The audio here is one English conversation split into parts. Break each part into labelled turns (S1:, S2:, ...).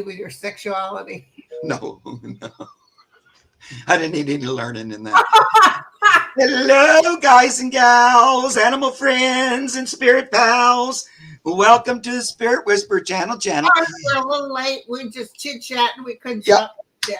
S1: you with your sexuality.
S2: No. I didn't need any learning in that. Hello, guys and gals, animal friends and spirit pals. Welcome to the Spirit Whisper channel.
S1: We're a little late. We just chit-chatting. We couldn't stop. Yeah.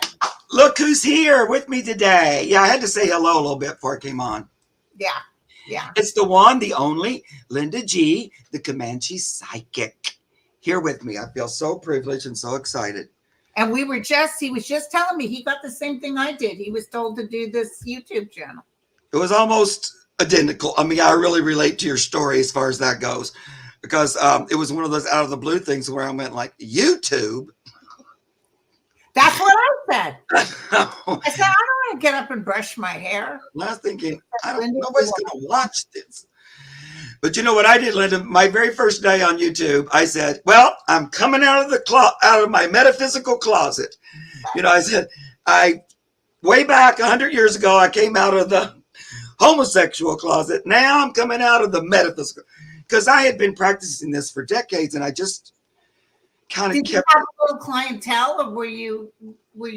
S2: Look who's here with me today. Yeah, I had to say hello a little bit before I came on.
S1: Yeah.
S2: It's the one, the only, Linda G., the Comanche psychic, here with me. I feel so privileged and so excited.
S1: And he was just telling me he got the same thing I did. He was told to do this YouTube channel.
S2: It was almost identical. I mean, I really relate to your story as far as that goes, because it was one of those out of the blue things where I went like, YouTube?
S1: That's what I said. I said, I don't want to get up and brush my hair.
S2: I was thinking, nobody's going to watch this. But you know what I did, Linda? My very first day on YouTube, I said, well, I'm coming out of my metaphysical closet. You know, I said, way back 100 years ago, I came out of the homosexual closet. Now I'm coming out of the metaphysical, because I had been practicing this for decades, and I just kind of
S1: kept. Did you have a little clientele, or were you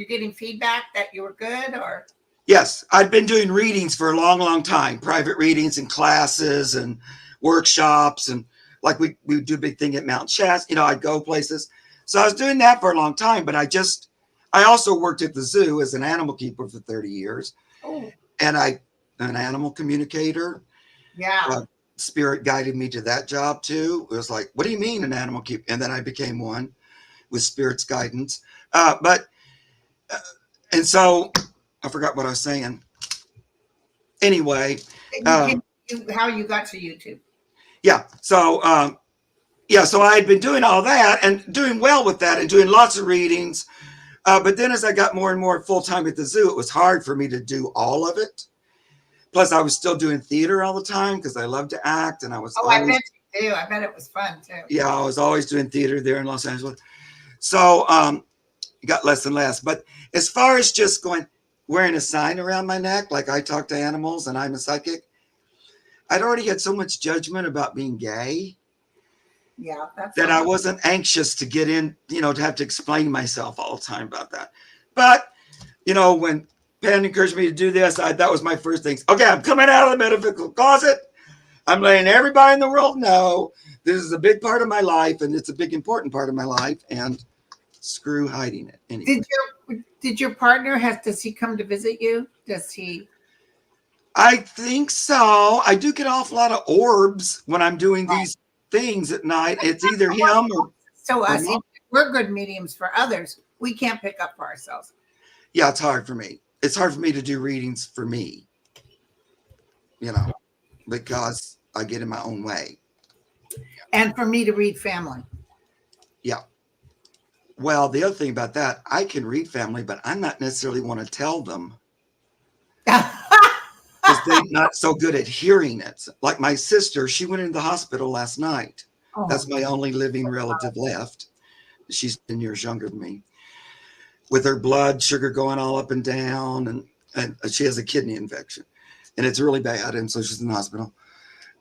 S1: getting feedback that you were good, or?
S2: Yes, I'd been doing readings for a long, long time, private readings and classes and workshops, and like we would do a big thing at Mount Shasta. You know, I'd go places. So I was doing that for a long time, but I also worked at the zoo as an animal keeper for 30 years.
S1: Oh.
S2: And an animal communicator.
S1: Yeah.
S2: Spirit guided me to that job too. It was like, what do you mean an animal keeper? And then I became one with Spirit's guidance. And so I forgot what I was saying. Anyway.
S1: How you got to YouTube.
S2: Yeah. So, so I had been doing all that and doing well with that and doing lots of readings. But then as I got more and more full-time at the zoo, it was hard for me to do all of it. Plus, I was still doing theater all the time because I love to act, and I was.
S1: I bet you do. I bet it was fun too.
S2: Yeah, I was always doing theater there in Los Angeles. So it got less and less. But as far as just wearing a sign around my neck, like I talk to animals and I'm a psychic, I'd already had so much judgment about being gay.
S1: Yeah,
S2: that I wasn't anxious to get in, to have to explain myself all the time about that. But, when Pan encouraged me to do this, that was my first thing. Okay, I'm coming out of the metaphysical closet. I'm letting everybody in the world know this is a big part of my life, and it's a big, important part of my life, and screw hiding it. Anyway.
S1: Did your partner does he come to visit you? Does he?
S2: I think so. I do get an awful lot of orbs when I'm doing these things at night. It's either him or
S1: us. We're good mediums for others. We can't pick up for ourselves.
S2: Yeah, it's hard for me. It's hard for me to do readings for me, because I get in my own way.
S1: And for me to read family.
S2: Yeah. Well, the other thing about that, I can read family, but I'm not necessarily want to tell them. Because they're not so good at hearing it. Like my sister, she went into the hospital last night. Oh. That's my only living relative left. She's 10 years younger than me. With her blood sugar going all up and down, and she has a kidney infection, and it's really bad, and so she's in the hospital.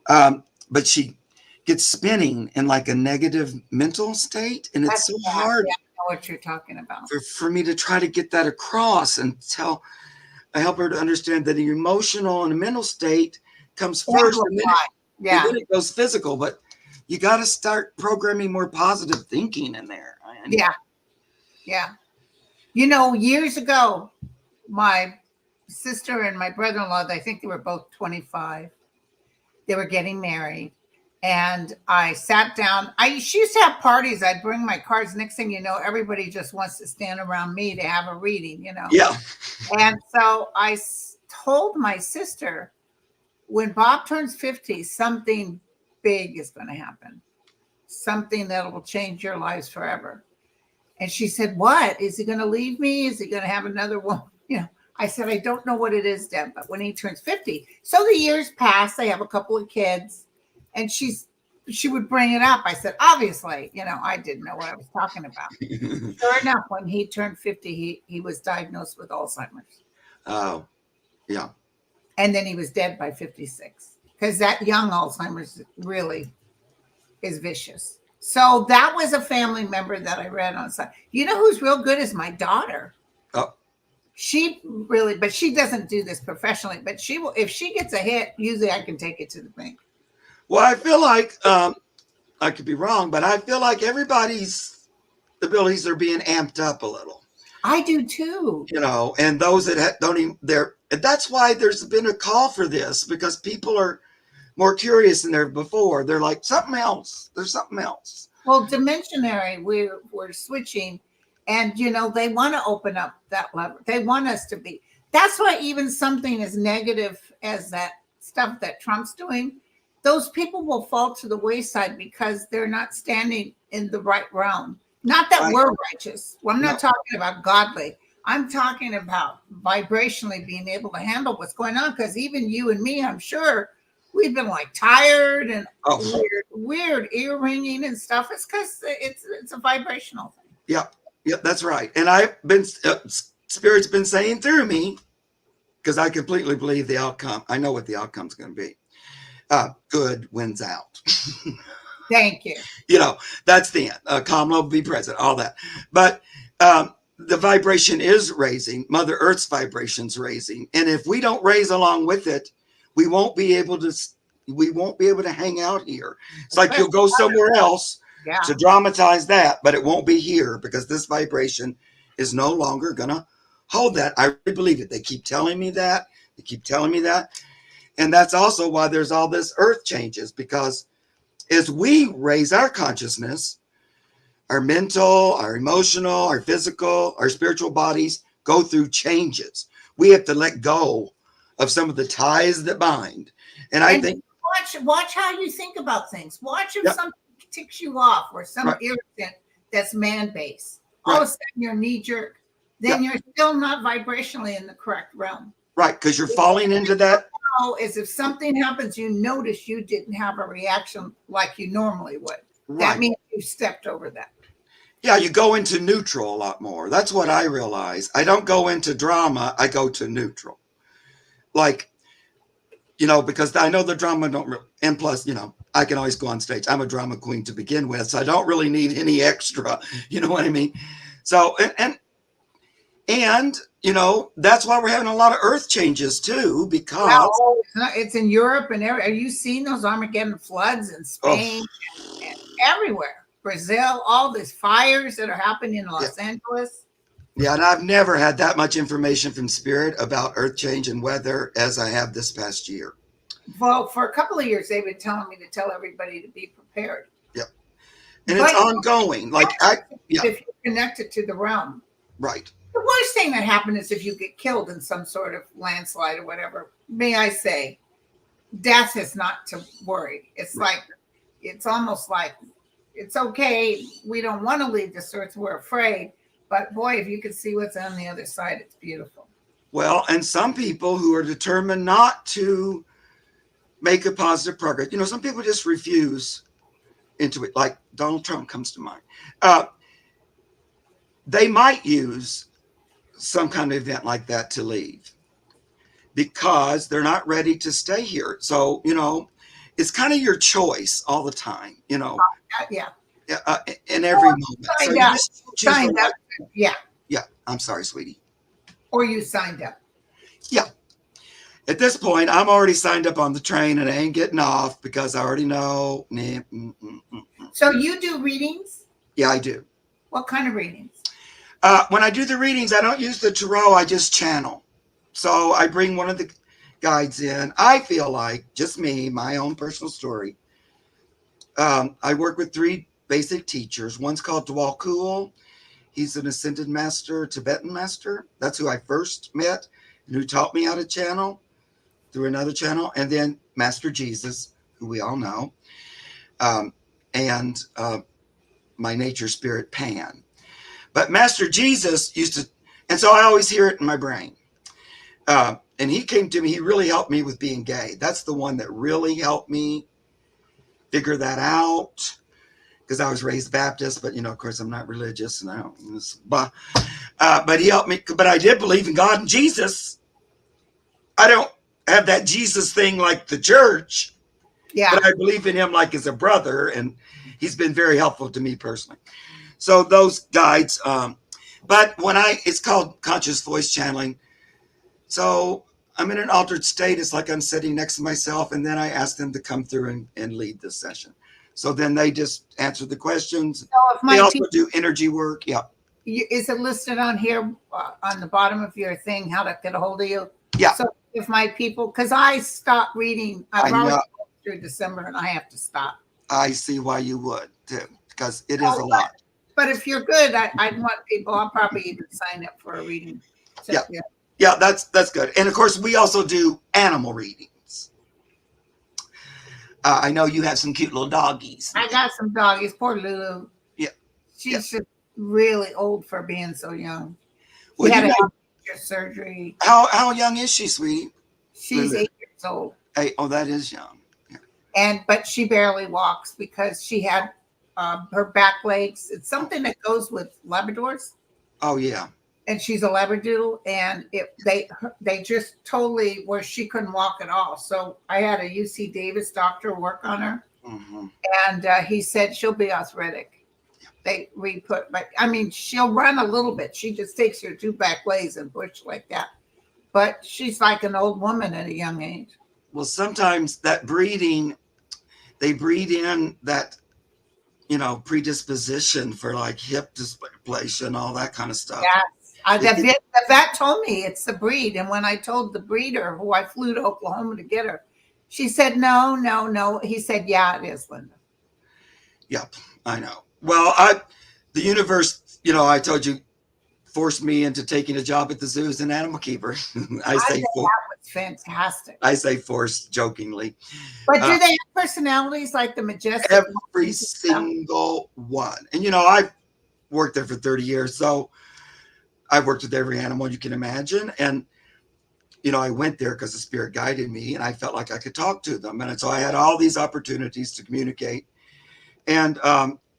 S2: But she gets spinning in like a negative mental state, and it's so hard.
S1: I know what you're talking about.
S2: For me to try to get that across and I help her to understand that the emotional and the mental state comes first, and then it goes physical. But you got to start programming more positive thinking in there.
S1: Yeah. Years ago, my sister and my brother-in-law, I think they were both 25. They were getting married. And I sat down. She used to have parties. I'd bring my cards. Next thing you know, everybody just wants to stand around me to have a reading,
S2: Yeah.
S1: And so I told my sister, when Bob turns 50, something big is going to happen. Something that will change your lives forever. And she said, what? Is he going to leave me? Is he going to have another one? I said, I don't know what it is, Deb, but when he turns 50. So the years pass. They have a couple of kids. And she would bring it up. I said, obviously, I didn't know what I was talking about. Sure enough, when he turned 50, he was diagnosed with Alzheimer's.
S2: Oh, yeah.
S1: And then he was dead by 56. Because that young Alzheimer's really is vicious. So that was a family member that I read on site. You know who's real good is my daughter.
S2: Oh,
S1: She really, but she doesn't do this professionally. But she will, if she gets a hit, usually I can take it to the bank.
S2: well, I feel like I could be wrong, but I feel like everybody's abilities are being amped up a little.
S1: I do too.
S2: You know, and those that don't even that's why there's been a call for this, because people are more curious than ever before. They're like, something else. There's something else.
S1: Well, dimensionary, we're switching, and you know they want to open up that lever. They want us to be. That's why even something as negative as that stuff that Trump's doing, those people will fall to the wayside because they're not standing in the right realm. Not that we're righteous. Well, I'm not talking about godly. I'm talking about vibrationally being able to handle what's going on. Because even you and me, I'm sure, we've been like tired and weird ear ringing and stuff. It's because it's a vibrational thing.
S2: Yeah, that's right. And I've been Spirit's been saying through me, because I completely believe the outcome. I know what the outcome's going to be. Good wins out.
S1: Thank you.
S2: You know, that's the end. Kamala will be president, all that. But the vibration is raising. Mother Earth's vibration's raising. And if we don't raise along with it, we won't be able to hang out here. It's like you'll go somewhere else to dramatize that, but it won't be here because this vibration is no longer going to hold that. I really believe it. They keep telling me that. They keep telling me that. And that's also why there's all this earth changes, because as we raise our consciousness, our mental, our emotional, our physical, our spiritual bodies go through changes. We have to let go of some of the ties that bind. And I think
S1: watch how you think about things. Watch if something ticks you off or some irritant that's man-based. All of a sudden you're knee-jerk. Then you're still not vibrationally in the correct realm.
S2: Right, because you're falling into that.
S1: Is if something happens, you notice you didn't have a reaction like you normally would.
S2: Right.
S1: That means you stepped over that.
S2: Yeah, you go into neutral a lot more. That's what I realize. I don't go into drama. I go to neutral. Like, you know, because I know the drama don't, and plus, you know, I can always go on stage. I'm a drama queen to begin with, so I don't really need any extra. You know what I mean? So, and you know, that's why we're having a lot of earth changes too, because
S1: it's in Europe and are you seeing those Armageddon floods in Spain and everywhere? Brazil, all these fires that are happening in Los Angeles.
S2: Yeah, and I've never had that much information from Spirit about earth change and weather as I have this past year.
S1: Well, for a couple of years, they've been telling me to tell everybody to be prepared.
S2: Yep. And it's ongoing. Like
S1: if you're connected to the realm.
S2: Right.
S1: The worst thing that happened is if you get killed in some sort of landslide or whatever. May I say, death is not to worry. It's like, it's almost like, it's okay. We don't want to leave this earth. We're afraid. But boy, if you could see what's on the other side, it's beautiful.
S2: Well, and some people who are determined not to make a positive progress, you know, some people just refuse into it. Like Donald Trump comes to mind. They might use some kind of event like that to leave because they're not ready to stay here. So, you know, it's kind of your choice all the time, you know. In every moment. So you just
S1: signed up. Yeah.
S2: I'm sorry, sweetie.
S1: Or you signed up.
S2: Yeah. At this point, I'm already signed up on the train and I ain't getting off because I already know.
S1: So you do readings?
S2: Yeah, I do.
S1: What kind of readings?
S2: When I do the readings, I don't use the tarot. I just channel. So I bring one of the guides in. I feel like, just me, my own personal story. I work with 3 basic teachers. One's called Dwalkul. He's an ascended master, Tibetan master. That's who I first met and who taught me how to channel through another channel. And then Master Jesus, who we all know. And my nature spirit, Pan. But Master Jesus used to, and so I always hear it in my brain. And he came to me, he really helped me with being gay. That's the one that really helped me figure that out. Because I was raised Baptist, but, you know, of course, I'm not religious. And I don't, but he helped me. But I did believe in God and Jesus. I don't have that Jesus thing like the church. Yeah. But I believe in him like as a brother. And he's been very helpful to me personally. So those guides, but it's called conscious voice channeling. So I'm in an altered state. It's like I'm sitting next to myself, and then I ask them to come through and lead this session. So then they just answer the questions.
S1: So if
S2: They
S1: my
S2: also
S1: people,
S2: do energy work. Yeah.
S1: is it listed on here on the bottom of your thing how to get a hold of you?
S2: Yeah.
S1: So if my people, because I stopped reading, I've
S2: I
S1: already
S2: know.
S1: gone through December and I have to stop.
S2: I see why you would too, because it is a lot.
S1: But if you're good, I'd want people. I'll probably even sign up for a reading. So,
S2: Yeah. Yeah, that's good. And of course, we also do animal readings. I know you have some cute little doggies.
S1: I got some doggies. Poor Lulu.
S2: Yeah.
S1: She's just really old for being so young. She
S2: Well,
S1: had a surgery.
S2: How young is she, sweetie?
S1: She's
S2: Lulu.
S1: 8 years old.
S2: Hey, oh, that is young. Yeah.
S1: But she barely walks because she had her back legs. It's something that goes with Labradors.
S2: Oh yeah.
S1: And she's a Labradoodle, and they just totally where she couldn't walk at all. So I had a UC Davis doctor work on her, and he said she'll be arthritic. They re-put, but I mean she'll run a little bit. She just takes her 2 back legs and push like that. But she's like an old woman at a young age.
S2: Well, sometimes that breeding, they breed in that, predisposition for like hip dysplasia and all that kind of stuff.
S1: Yeah. The vet told me it's the breed. And when I told the breeder, who I flew to Oklahoma to get her, she said, no. He said, yeah, it is, Linda.
S2: Yep, I know. Well, the universe, I told you, forced me into taking a job at the zoo as an animal keeper. I say
S1: that was fantastic.
S2: I say forced jokingly.
S1: But do they have personalities like the majestic?
S2: Every single one. And, I've worked there for 30 years, so I worked with every animal you can imagine. And, I went there because the spirit guided me and I felt like I could talk to them. And so I had all these opportunities to communicate. And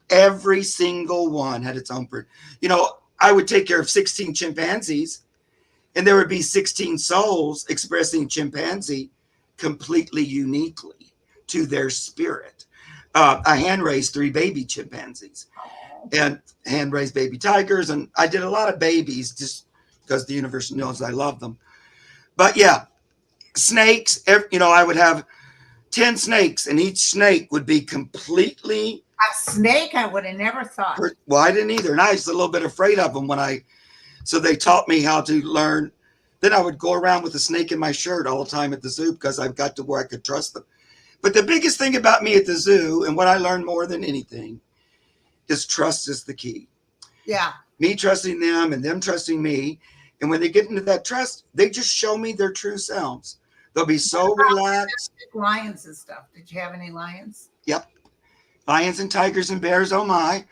S2: every single one had its own, I would take care of 16 chimpanzees and there would be 16 souls expressing chimpanzee completely uniquely to their spirit. I hand raised 3 baby chimpanzees and hand raised baby tigers. And I did a lot of babies just because the universe knows I love them. But yeah, snakes, I would have 10 snakes and each snake would be completely.
S1: A snake? I would have never thought.
S2: Well, I didn't either. And I was a little bit afraid of them so they taught me how to learn. Then I would go around with a snake in my shirt all the time at the zoo because I've got to where I could trust them. But the biggest thing about me at the zoo and what I learned more than anything is trust is the key.
S1: Yeah.
S2: Me trusting them and them trusting me. And when they get into that trust, they just show me their true selves. They'll be so relaxed.
S1: Lions and stuff. Did you have any lions?
S2: Yep. Lions and tigers and bears. Oh my.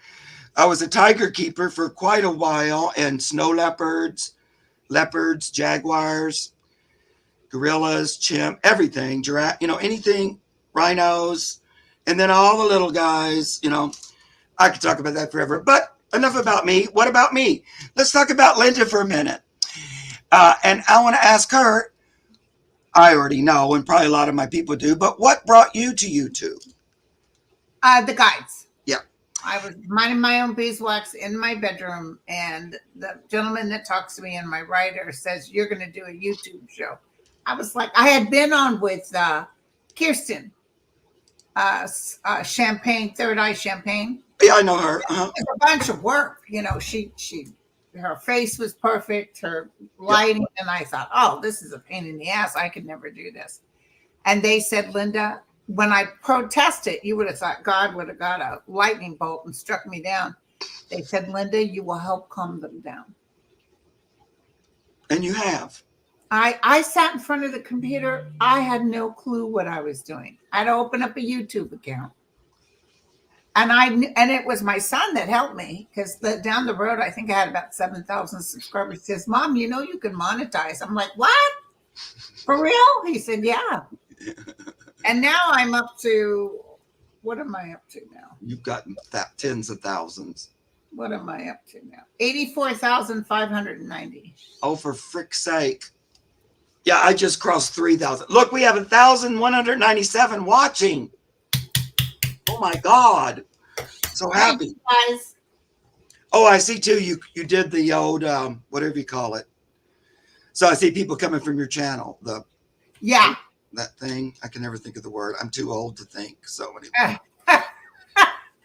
S2: I was a tiger keeper for quite a while, and snow leopards, jaguars, gorillas, chimp, everything, giraffe, anything, rhinos, and then all the little guys, I could talk about that forever, but enough about me. What about me? Let's talk about Linda for a minute. And I want to ask her, I already know, and probably a lot of my people do, but what brought you to YouTube?
S1: The guides.
S2: Yeah.
S1: I was minding my own beeswax in my bedroom, and the gentleman that talks to me and my writer says, you're going to do a YouTube show. I was like, I had been on with Kirsten, Champagne, Third Eye Champagne.
S2: Yeah, I know her.
S1: It was a bunch of work. Her face was perfect, her lighting, and I thought, oh, this is a pain in the ass. I could never do this. And they said, Linda, when I protested, you would have thought God would have got a lightning bolt and struck me down. They said, Linda, you will help calm them down.
S2: And you have.
S1: I sat in front of the computer. I had no clue what I was doing. I had to open up a YouTube account. And it was my son that helped me because down the road, I think I had about 7,000 subscribers. He says, Mom, you can monetize. I'm like, what? For real? He said, yeah. And now I'm up to, what am I up to now?
S2: You've gotten tens of thousands.
S1: What am I up to now? 84,590.
S2: Oh, for frick's sake. Yeah, I just crossed 3,000. Look, we have 1,197 watching. Oh my God. So
S1: Thank
S2: happy.
S1: you, guys.
S2: Oh, I see too. You did the old whatever you call it. So I see people coming from your channel.
S1: Yeah.
S2: That thing. I can never think of the word. I'm too old to think. So anyway.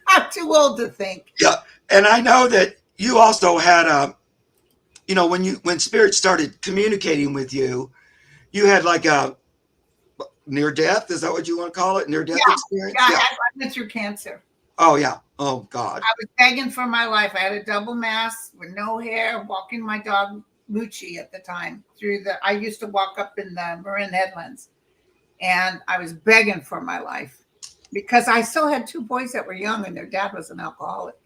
S1: I'm too old to think.
S2: Yeah, and I know that you also had a, when spirit started communicating with you, you had like a near death. Is that what you want to call it? Near death experience?
S1: Yeah.
S2: Yeah.
S1: I went through cancer.
S2: Oh yeah. Oh God.
S1: I was begging for my life. I had a double mass with no hair, walking my dog Moochie at the time I used to walk up in the Marin Headlands, and I was begging for my life because I still had two boys that were young and their dad was an alcoholic.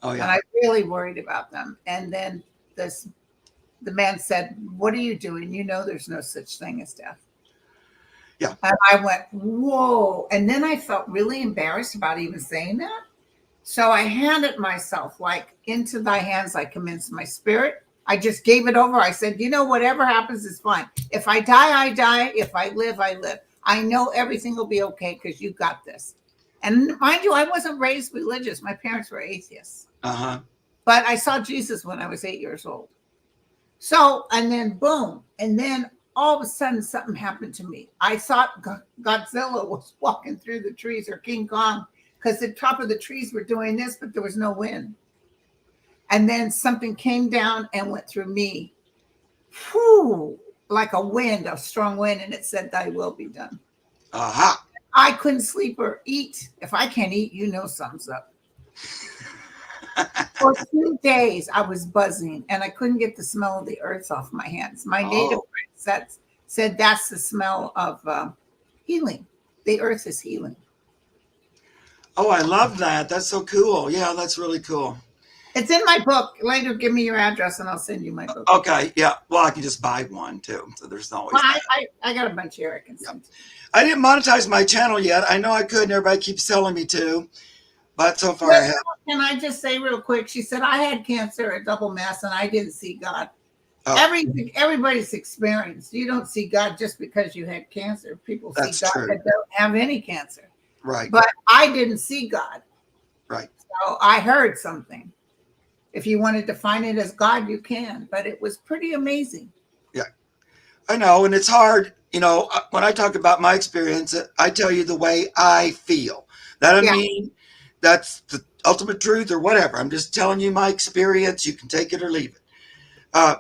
S2: Oh yeah.
S1: And I really worried about them. And then the man said, "What are you doing? You know there's no such thing as death."
S2: Yeah.
S1: And I went, whoa. And then I felt really embarrassed about even saying that. So I handed myself like into thy hands, I commenced my spirit. I just gave it over. I said, whatever happens is fine. If I die, I die. If I live, I live. I know everything will be okay because you got this. And mind you, I wasn't raised religious. My parents were atheists.
S2: Uh-huh.
S1: But I saw Jesus when I was 8 years old. So, and then boom. And then all of a sudden something happened to me. I thought Godzilla was walking through the trees, or King Kong, because the top of the trees were doing this, but there was no wind. And then something came down and went through me. Whew, like a strong wind, and it said, "Thy will be done."
S2: Aha.
S1: I couldn't sleep or eat. If I can't eat, something's up. For 2 days, I was buzzing, and I couldn't get the smell of the earth off my hands. My native friend said that's the smell of healing. The earth is healing.
S2: Oh, I love that. That's so cool. Yeah, that's really cool.
S1: It's in my book. Later, give me your address, and I'll send you my book.
S2: Okay, yeah. Well, I can just buy one too. So there's always that.
S1: I got a bunch here I can send.
S2: Yeah. I didn't monetize my channel yet. I know I could, and everybody keeps telling me to. But so far I have.
S1: Can I just say real quick? She said, I had cancer at double mass and I didn't see God.
S2: Oh.
S1: Everybody's experienced. You don't see God just because you had cancer. People
S2: That's
S1: see God
S2: true.
S1: that don't have any cancer.
S2: Right.
S1: But I didn't see God.
S2: Right.
S1: So I heard something. If you want to define it as God, you can. But it was pretty amazing.
S2: Yeah. I know. And it's hard. When I talk about my experience, I tell you the way I feel. That doesn't mean that's the ultimate truth or whatever. I'm just telling you my experience. You can take it or leave it.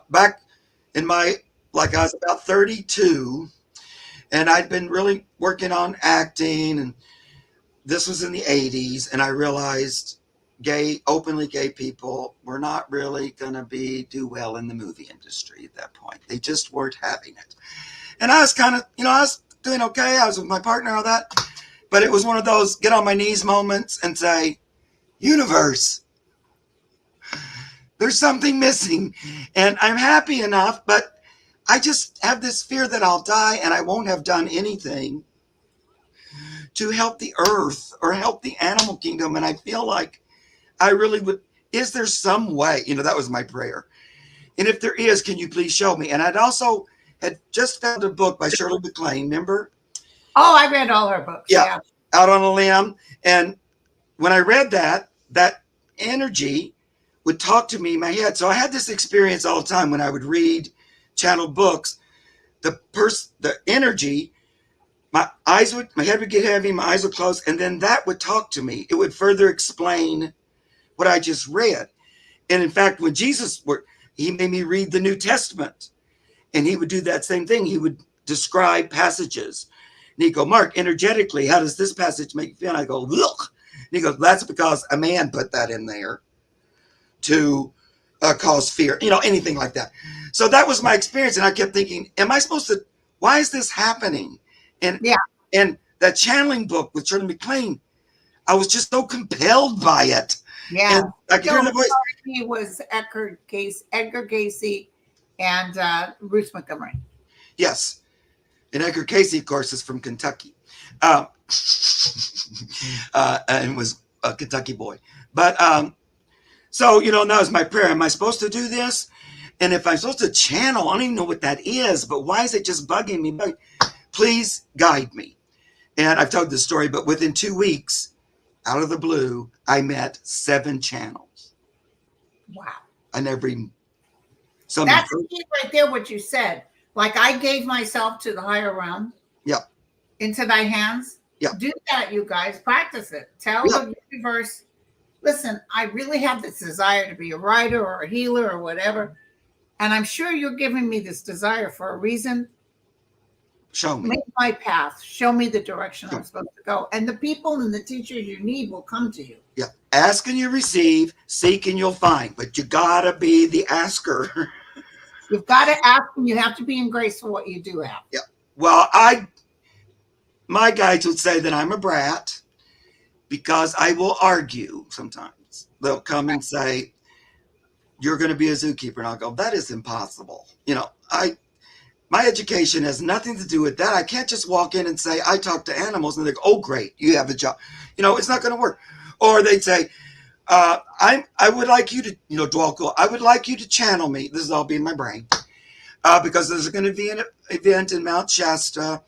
S2: Back in I was about 32, and I'd been really working on acting, and this was in the 80s, and I realized openly gay people were not really going to do well in the movie industry at that point. They just weren't having it. And I was kind of, I was doing okay. I was with my partner, all that. But it was one of those get on my knees moments and say, universe, there's something missing. And I'm happy enough, but I just have this fear that I'll die and I won't have done anything to help the earth or help the animal kingdom. And I feel like I really would. Is there some way? That was my prayer. And if there is, can you please show me? And I'd also had just found a book by Shirley MacLaine, remember?
S1: Oh, I read all her books. Yeah.
S2: Out on a Limb. And when I read that energy would talk to me in my head. So I had this experience all the time when I would read channel books. The energy, my head would get heavy, my eyes would close, and then that would talk to me. It would further explain what I just read. And in fact, when he made me read the New Testament, and he would do that same thing. He would describe passages. And he'd go, Mark, energetically, how does this passage make you feel? And I go, look. And he goes, that's because a man put that in there to cause fear, anything like that. So that was my experience. And I kept thinking, why is this happening? And that channeling book with Shirley MacLaine, I was just so compelled by it.
S1: Yeah.
S2: And I could hear the voice.
S1: He was Edgar Casey and Ruth Montgomery.
S2: Yes. And Edgar Casey, of course, is from Kentucky. And was a Kentucky boy. But so, that was my prayer. Am I supposed to do this? And if I'm supposed to channel, I don't even know what that is, but why is it just bugging me? Please guide me. And I've told this story, but within 2 weeks, out of the blue, I met 7 channels.
S1: Wow.
S2: I never even.
S1: That's key right there, what you said. Like I gave myself to the higher realm.
S2: Yeah.
S1: Into thy hands.
S2: Yeah.
S1: Do that, you guys. Practice it. Tell the universe, listen, I really have this desire to be a writer or a healer or whatever. And I'm sure you're giving me this desire for a reason.
S2: Show me.
S1: Make my path. Show me the direction I'm supposed to go. And the people and the teachers you need will come to you.
S2: Yeah. Ask and you receive, seek and you'll find. But you gotta be the asker.
S1: You've got to ask and you have to be in grace for what you do have.
S2: Yeah. Well, my guides would say that I'm a brat because I will argue sometimes. They'll come and say, you're going to be a zookeeper. And I'll go, that is impossible. You know, my education has nothing to do with that. I can't just walk in and say, I talk to animals. And they go, oh, great, you have a job. You know, it's not going to work. Or they'd say, I would like you to, you know, Dwalko, I would like you to channel me. This is all be in my brain. Because there's going to be an event in Mount Shasta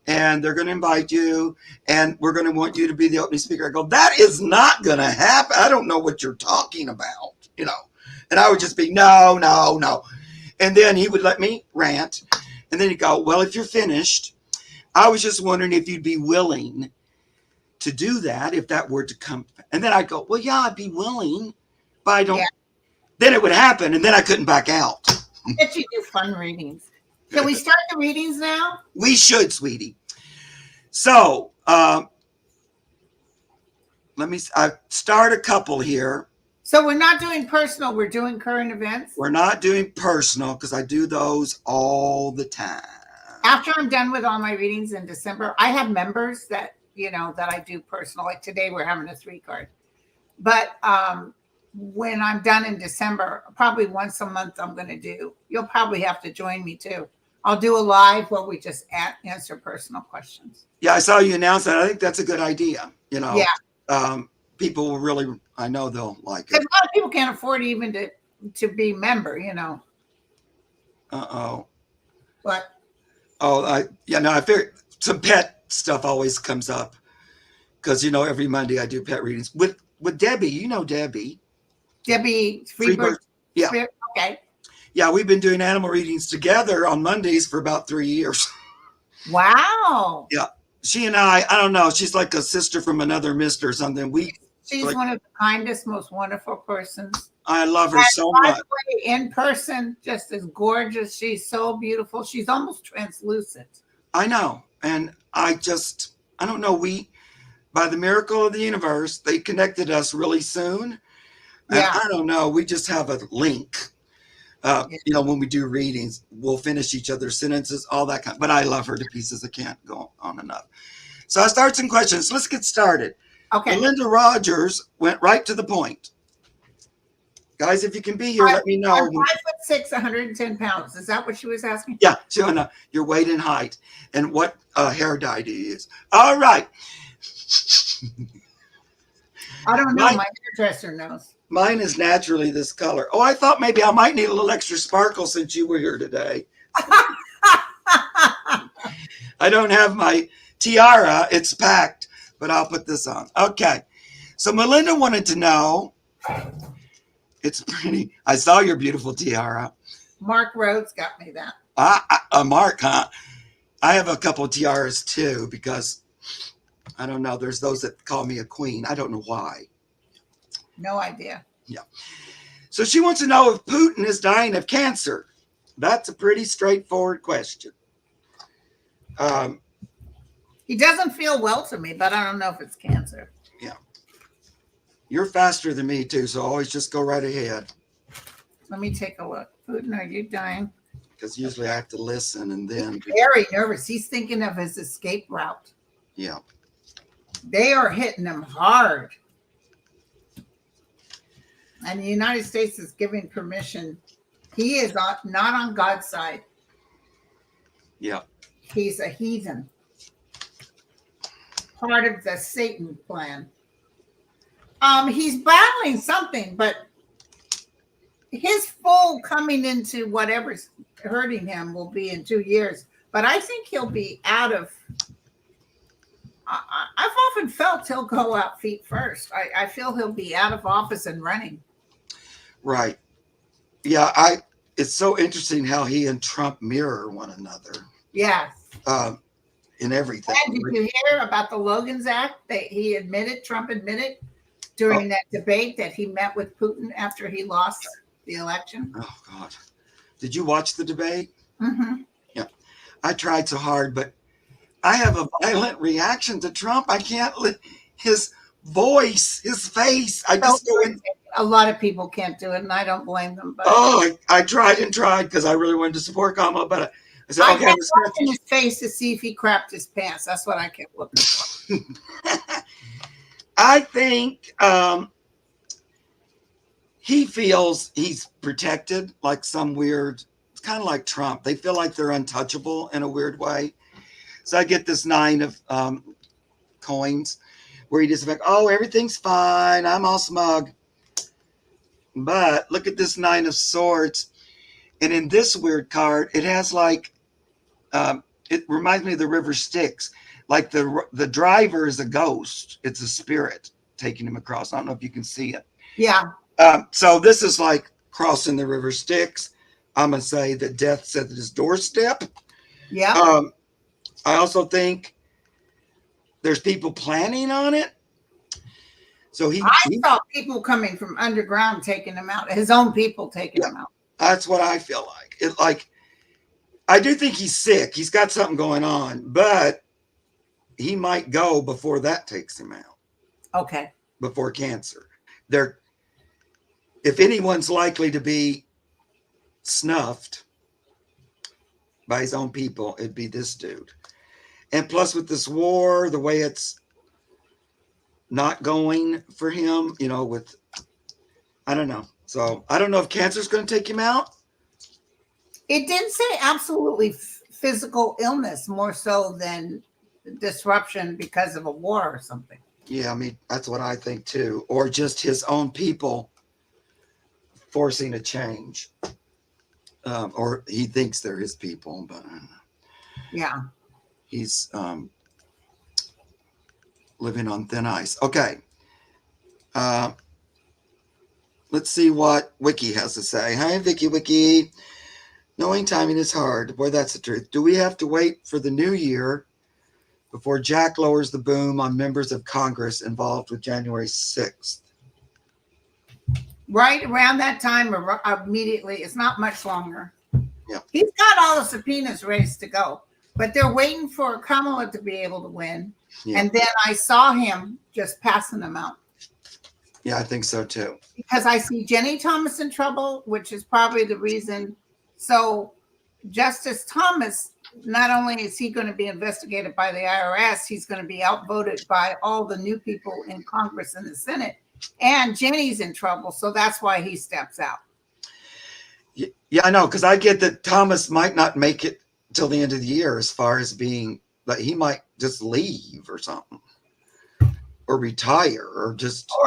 S2: and they're going to invite you and we're going to want you to be the opening speaker. I go, that is not going to happen. I don't know what you're talking about, you know. And I would just be, no. And then he would let me rant. And then he'd go, well, if you're finished, I was just wondering if you'd be willing to do that if that were to come. And then I'd go, well, yeah, I'd be willing, but I don't. Yeah. Then it would happen and then I couldn't back out.
S1: That you do fun readings. Can we start the readings now?
S2: We should, sweetie. So let me start a couple here.
S1: So we're not doing personal. We're doing current events.
S2: We're not doing personal because I do those all the time.
S1: After I'm done with all my readings in December, I have members that, you know, that I do personal. Like today we're having a 3-card. But when I'm done in December, probably once a month I'm going to do. You'll probably have to join me too. I'll do a live where we just answer personal questions.
S2: Yeah, I saw you announce that. I think that's a good idea. You know,
S1: yeah.
S2: People will really, I know they'll like it.
S1: Because a lot of people can't afford even to be member, you know.
S2: Uh-oh.
S1: What?
S2: Oh, I figured some pet stuff always comes up because, you know, every Monday I do pet readings with Debbie. You know Debbie.
S1: Debbie Freebird.
S2: Yeah.
S1: Okay.
S2: Yeah, we've been doing animal readings together on Mondays for about 3 years.
S1: Wow.
S2: Yeah. She and I don't know. She's like a sister from another mister or something.
S1: She's like, one of the kindest, most wonderful persons.
S2: I love her so much.
S1: In person, just as gorgeous. She's so beautiful. She's almost translucent.
S2: I know. And I don't know. By the miracle of the universe, they connected us really soon. And yeah. I don't know. We just have a link. You know, when we do readings, we'll finish each other's sentences, all that kind. But I love her to pieces. I can't go on enough. So I start some questions. Let's get started.
S1: Okay.
S2: Melinda Rogers went right to the point. Guys, if you can be here, let me know.
S1: I'm 5'6", 110 pounds. Is that what she was asking?
S2: Yeah. So your weight and height, and what hair dye do you use? All right.
S1: I don't know. My hairdresser knows.
S2: Mine is naturally this color. Oh, I thought maybe I might need a little extra sparkle since you were here today. I don't have my tiara. It's packed, but I'll put this on. Okay. So Melinda wanted to know. It's pretty. I saw your beautiful tiara.
S1: Mark Rhodes got me that.
S2: Mark, huh? I have a couple of tiaras too because I don't know. There's those that call me a queen. I don't know why.
S1: No idea.
S2: Yeah. So she wants to know if Putin is dying of cancer. That's a pretty straightforward question.
S1: He doesn't feel well to me, but I don't know if it's cancer.
S2: Yeah. You're faster than me too, so always just go right ahead.
S1: Let me take a look. Putin, are you dying?
S2: Because usually I have to listen and then.
S1: He's very nervous. He's thinking of his escape route.
S2: Yeah.
S1: They are hitting him hard. And the United States is giving permission. He is not on God's side.
S2: Yeah.
S1: He's a heathen. Part of the Satan plan. He's battling something, but his full coming into whatever's hurting him will be in 2 years. But I think he'll be out of. I've often felt he'll go out feet first. I feel he'll be out of office and running.
S2: Right. Yeah. It's so interesting how he and Trump mirror one another.
S1: Yes.
S2: In everything.
S1: And did you hear about the Logan's Act that Trump admitted during that debate that he met with Putin after he lost the election?
S2: Oh, God. Did you watch the debate?
S1: Mm-hmm.
S2: Yeah. I tried so hard, but I have a violent reaction to Trump. I can't his voice, his face. I just go in.
S1: A lot of people can't do it, and I don't blame them. But
S2: I tried and tried because I really wanted to support Kamala, but I said,
S1: I
S2: okay,
S1: kept watching his face to see if he crapped his pants. That's what I kept looking for.
S2: I think he feels he's protected, like some weird. It's kind of like Trump. They feel like they're untouchable in a weird way. So I get this 9 of coins where he just like, oh, everything's fine. I'm all smug. But look at this 9 of swords. And in this weird card, it has like, it reminds me of the river Styx. Like the driver is a ghost. It's a spirit taking him across. I don't know if you can see it.
S1: Yeah.
S2: So this is like crossing the river Styx. I'm going to say that death's at his doorstep.
S1: Yeah.
S2: I also think there's people planning on it. So I
S1: saw people coming from underground taking him out. His own people taking him out.
S2: That's what I feel like. I do think he's sick. He's got something going on, but he might go before that takes him out.
S1: Okay.
S2: Before cancer. If anyone's likely to be snuffed by his own people, it'd be this dude. And plus with this war, the way it's not going for him, I don't know. So I don't know if cancer's going to take him out.
S1: It didn't say absolutely physical illness, more so than disruption because of a war or something.
S2: Yeah, I mean, that's what I think too. Or just his own people forcing a change. Or he thinks they're his people, but I don't know.
S1: Yeah.
S2: He's living on thin ice. Okay. Let's see what Wiki has to say. Hi, Wiki. Knowing timing is hard. Boy, that's the truth. Do we have to wait for the new year before Jack lowers the boom on members of Congress involved with January 6th?
S1: Right around that time or immediately. It's not much longer.
S2: Yeah.
S1: He's got all the subpoenas ready to go, but they're waiting for Kamala to be able to win. Yeah. And then I saw him just passing them out.
S2: Yeah, I think so too.
S1: Because I see Jenny Thomas in trouble, which is probably the reason. So Justice Thomas, not only is he going to be investigated by the IRS, he's going to be outvoted by all the new people in Congress and the Senate. And Jenny's in trouble, so that's why he steps out.
S2: Yeah, I know, because I get that Thomas might not make it till the end of the year as far as being, like, he might just leave or something. Or retire or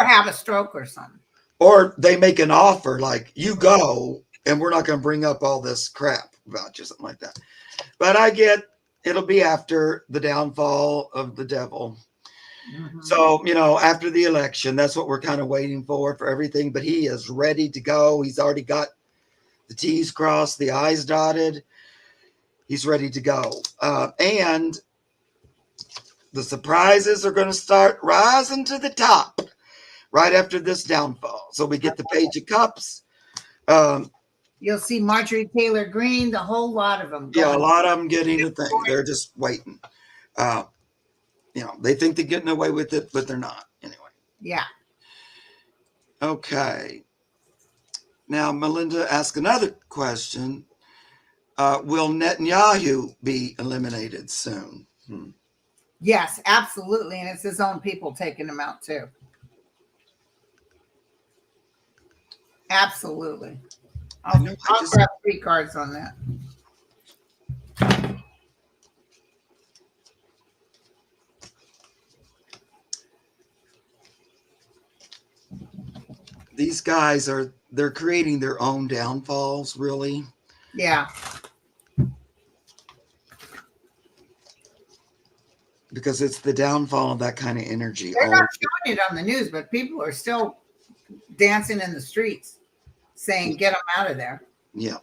S1: have a stroke or something.
S2: Or they make an offer like, you go and we're not going to bring up all this crap about you, something like that. But I get it'll be after the downfall of the devil. Mm-hmm. So, after the election, that's what we're kind of waiting for everything. But he is ready to go. He's already got the T's crossed, the I's dotted. He's ready to go. And the surprises are going to start rising to the top right after this downfall. So we get the Page of Cups.
S1: You'll see Marjorie Taylor Greene, the whole lot of them.
S2: Yeah, a lot of them getting the thing. They're just waiting. They think they're getting away with it, but they're not anyway.
S1: Yeah.
S2: Okay. Now, Melinda asked another question. Will Netanyahu be eliminated soon?
S1: Yes, absolutely. And it's his own people taking him out too. Absolutely. I'll grab 3 cards on that.
S2: These guys they're creating their own downfalls, really.
S1: Yeah.
S2: because it's the downfall of that kind of energy.
S1: They're not showing it on the news, but people are still dancing in the streets saying, get them out of there.
S2: Yeah.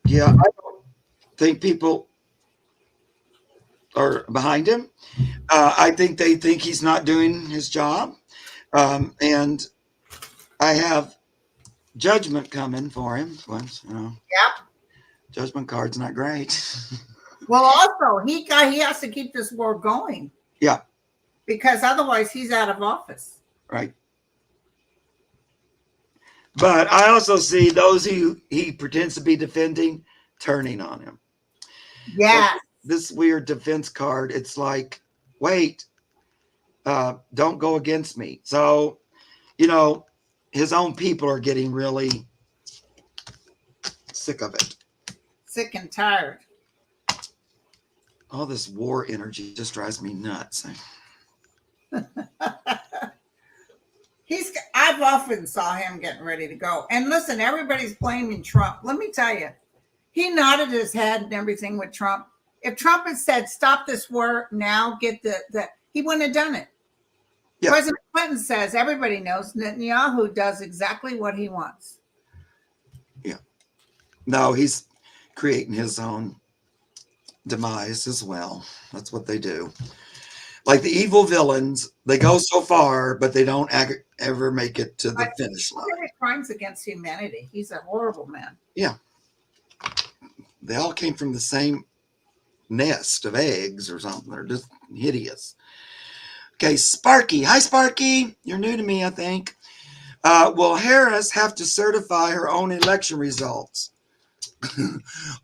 S2: Yeah, I don't think people are behind him. I think they think he's not doing his job. And I have judgment coming for him. Once,
S1: Yep.
S2: Judgment card's not great.
S1: Well, also, he has to keep this war going.
S2: Yeah.
S1: Because otherwise he's out of office.
S2: Right. But I also see those who he pretends to be defending turning on him.
S1: Yeah.
S2: So this weird defense card, it's like, wait, don't go against me. So, his own people are getting really sick of it.
S1: Sick and tired.
S2: All this war energy just drives me nuts.
S1: I've often saw him getting ready to go. And listen, everybody's blaming Trump. Let me tell you, he nodded his head and everything with Trump. If Trump had said, stop this war now, get he wouldn't have done it. Yeah. President Clinton says, everybody knows Netanyahu does exactly what he wants.
S2: Yeah. No, he's creating his own demise as well. That's what they do. Like the evil villains, they go so far, but they don't ever make it to the finish line.
S1: Crimes against humanity. He's a horrible man.
S2: Yeah. They all came from the same nest of eggs or something. They're just hideous. Okay, Sparky. Hi, Sparky. You're new to me, I think. Will Harris have to certify her own election results?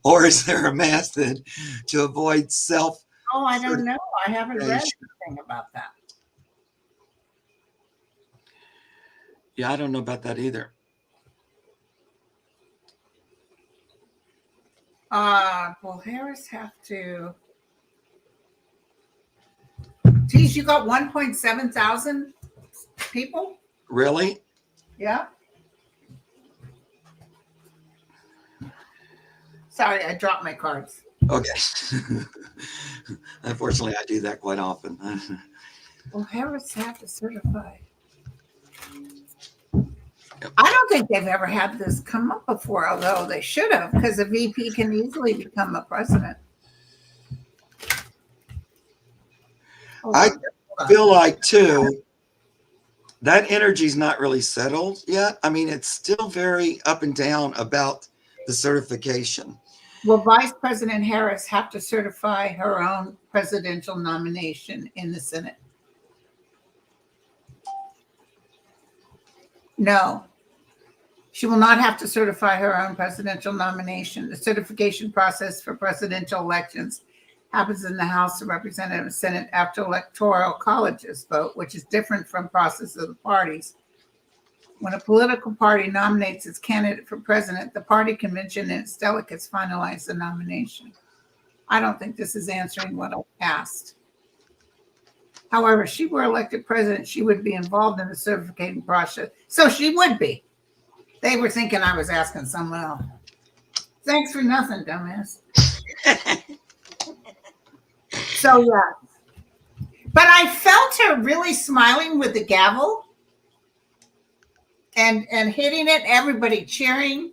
S2: Or is there a method to avoid
S1: Oh, I don't know. I haven't read anything about that.
S2: Yeah, I don't know about that either.
S1: Will Harris have to? Geez, you got 1.7 thousand people?
S2: Really?
S1: Yeah. Sorry, I dropped my cards.
S2: Okay. Unfortunately, I do that quite often.
S1: Will Harris have to certify? Yep. I don't think they've ever had this come up before, although they should have, because a VP can easily become a president.
S2: I feel like, too, that energy's not really settled yet. I mean, it's still very up and down about the certification.
S1: Will Vice President Harris have to certify her own presidential nomination in the Senate? No. She will not have to certify her own presidential nomination. The certification process for presidential elections happens in the House of Representatives and Senate after electoral colleges vote, which is different from process of the parties. When a political party nominates its candidate for president, the party convention and its delegates finalize the nomination. I don't think this is answering what I asked. However, if she were elected president, she would be involved in the certification process. So she would be. They were thinking I was asking someone else. Thanks for nothing, dumbass. So, yeah. But I felt her really smiling with the gavel. And hitting it, everybody cheering.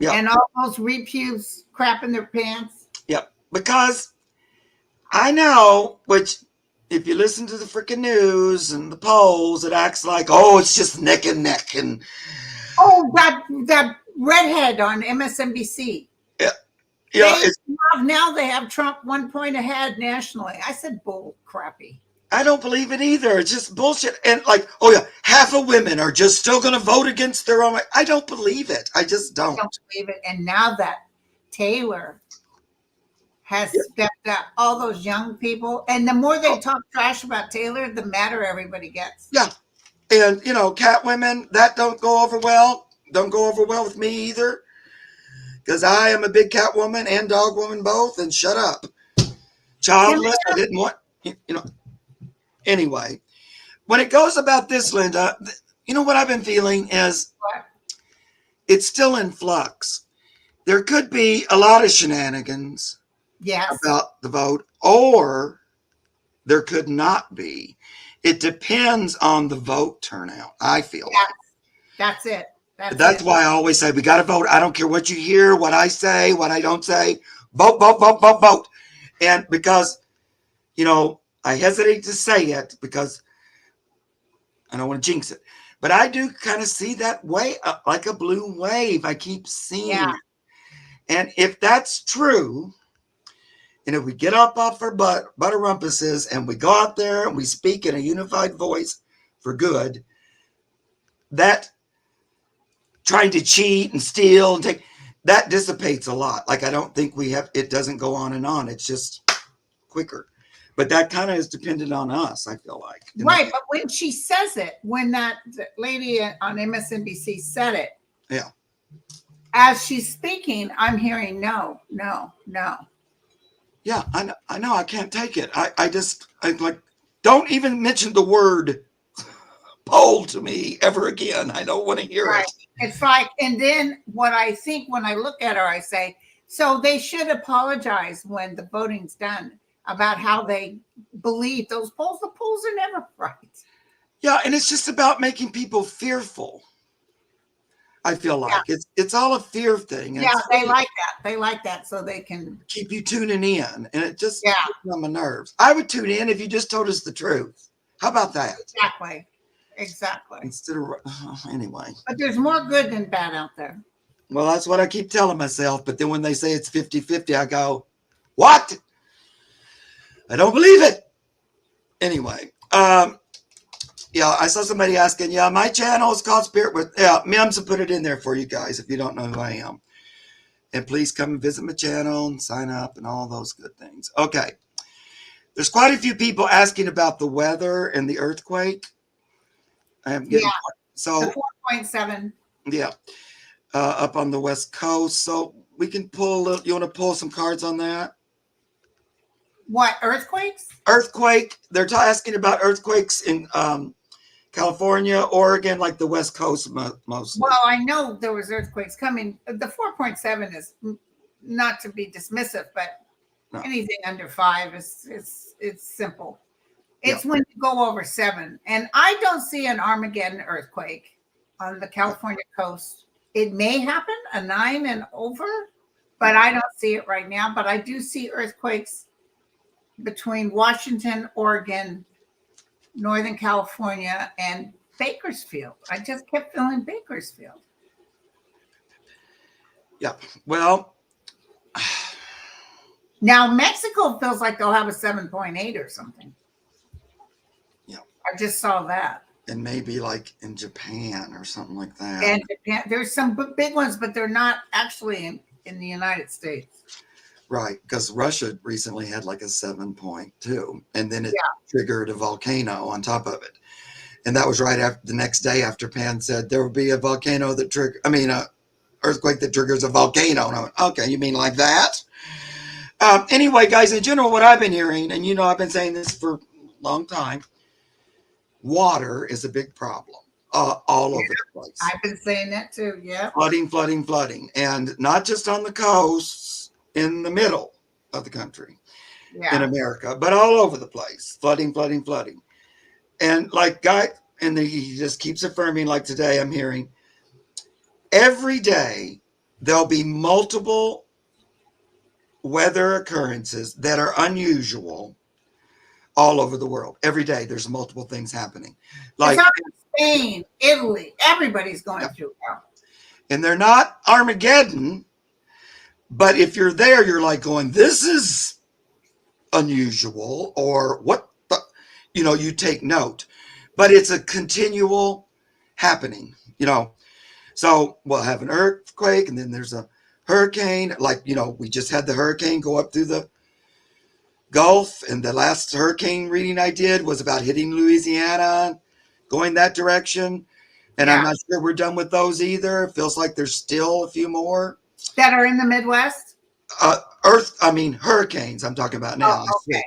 S2: Yep.
S1: And all those repubes crapping their pants.
S2: Yep. Because I know, which if you listen to the freaking news and the polls, it acts like, oh, it's just neck and neck. And
S1: oh, that redhead on MSNBC.
S2: Yeah. Yeah.
S1: Now they have Trump 1 point ahead nationally. I said bull crappy.
S2: I don't believe it either. It's just bullshit. And like, oh yeah, half of women are just still going to vote against their own. I don't believe it. I just don't.
S1: I don't believe it. And now that Taylor has stepped up, all those young people, and the more they talk trash about Taylor, the madder everybody gets.
S2: Yeah. And, cat women, that don't go over well. Don't go over well with me either. Because I am a big cat woman and dog woman both. And shut up. Childless. I didn't want, Anyway, when it goes about this, Linda, you know what I've been feeling is it's still in flux. There could be a lot of shenanigans about the vote, or there could not be. It depends on the vote turnout, I feel like.
S1: That's it.
S2: That's why I always say we got to vote. I don't care what you hear, what I say, what I don't say. Vote, vote, vote, vote, vote. And because, you know, I hesitate to say it because I don't want to jinx it. But I do kind of see that way, like a blue wave. I keep seeing it. And if that's true, and if we get up off our butterumpuses and we go out there and we speak in a unified voice for good, that trying to cheat and steal and take, that dissipates a lot. Like, I don't think we have, it doesn't go on and on. It's just quicker. But that kind of is dependent on us, I feel like.
S1: Right. But when she says it, when that lady on MSNBC said it,
S2: yeah,
S1: as she's speaking, I'm hearing no, no, no.
S2: Yeah, I know. I can't take it. I like, don't even mention the word poll to me ever again. I don't want to hear it.
S1: It's like, and then what I think when I look at her, I say, so they should apologize when the voting's done about how they believe those polls. The polls are never right.
S2: Yeah, and it's just about making people fearful. I feel like it's all a fear thing.
S1: Yeah, they like that. They like that so they can
S2: keep you tuning in, and it just gets on my nerves. I would tune in if you just told us the truth. How about that?
S1: Exactly.
S2: Instead of anyway.
S1: But there's more good than bad out there.
S2: Well, that's what I keep telling myself. But then when they say it's 50-50, I go, what? I don't believe it. Anyway, yeah, I saw somebody asking, yeah, my channel is called Spirit with, Mims will put it in there for you guys if you don't know who I am. And please come and visit my channel and sign up and all those good things. Okay. There's quite a few people asking about the weather and the earthquake. I am getting so
S1: the 4.7.
S2: Yeah. Up on the West Coast. So we can pull a little, you want to pull some cards on that?
S1: What, earthquakes?
S2: Earthquake. They're asking about earthquakes in California, Oregon, like the West Coast mostly.
S1: Well, I know there was earthquakes coming. The 4.7 is not to be dismissive, but anything under 5 is simple. It's when you go over 7. And I don't see an Armageddon earthquake on the California coast. It may happen, a 9 and over, but I don't see it right now. But I do see earthquakes between Washington, Oregon, Northern California, and Bakersfield. I just kept feeling Bakersfield.
S2: Yeah. Well,
S1: now Mexico feels like they'll have a 7.8 or something.
S2: Yeah.
S1: I just saw that.
S2: And maybe like in Japan or something like that.
S1: And Japan, there's some big ones, but they're not actually in the United States.
S2: Right, because Russia recently had like a 7.2, and then it triggered a volcano on top of it. And that was right after the next day after Pan said there will be a volcano that earthquake that triggers a volcano. And I went, okay, you mean like that? Anyway, guys, in general, what I've been hearing, and I've been saying this for a long time, water is a big problem all over the place.
S1: I've been saying that too,
S2: Flooding. And not just on the coasts, in the middle of the country, in America, but all over the place, flooding. And like he just keeps affirming, like today I'm hearing, every day there'll be multiple weather occurrences that are unusual all over the world. Every day there's multiple things happening. Like
S1: Spain, Italy, everybody's going through now.
S2: And they're not Armageddon. But if you're there, you're like going, this is unusual, or what the, you take note. But it's a continual happening, So we'll have an earthquake, and then there's a hurricane. Like, we just had the hurricane go up through the Gulf, and the last hurricane reading I did was about hitting Louisiana, going that direction. And I'm not sure we're done with those either. It feels like there's still a few more.
S1: That are in the Midwest?
S2: Hurricanes I'm talking about now.
S1: Oh, okay.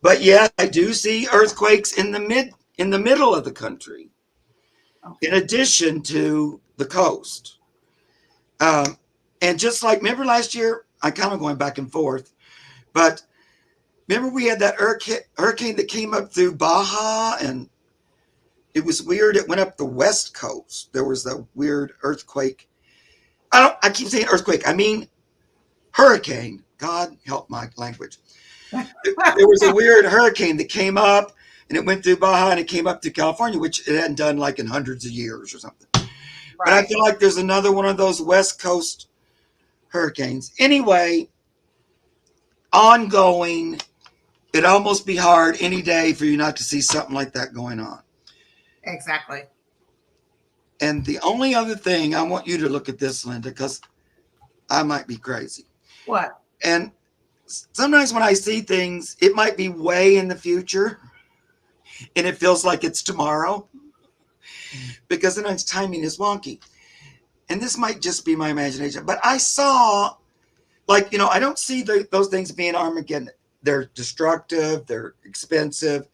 S2: But yet I do see earthquakes in the middle of the country, in addition to the coast. And just like, remember last year, I kind of going back and forth, but remember we had that hurricane that came up through Baja, and it was weird. It went up the west coast. There was a weird earthquake. I keep saying earthquake. I mean hurricane. God help my language. There was a weird hurricane that came up, and it went through Baja, and it came up to California, which it hadn't done like in hundreds of years or something. Right. But I feel like there's another one of those West Coast hurricanes. Anyway, ongoing. It'd almost be hard any day for you not to see something like that going on.
S1: Exactly.
S2: And the only other thing, I want you to look at this, Linda, because I might be crazy.
S1: What?
S2: And sometimes when I see things, it might be way in the future, and it feels like it's tomorrow, because sometimes timing is wonky. And this might just be my imagination, but I saw, like, I don't see those things being Armageddon. They're destructive, they're expensive,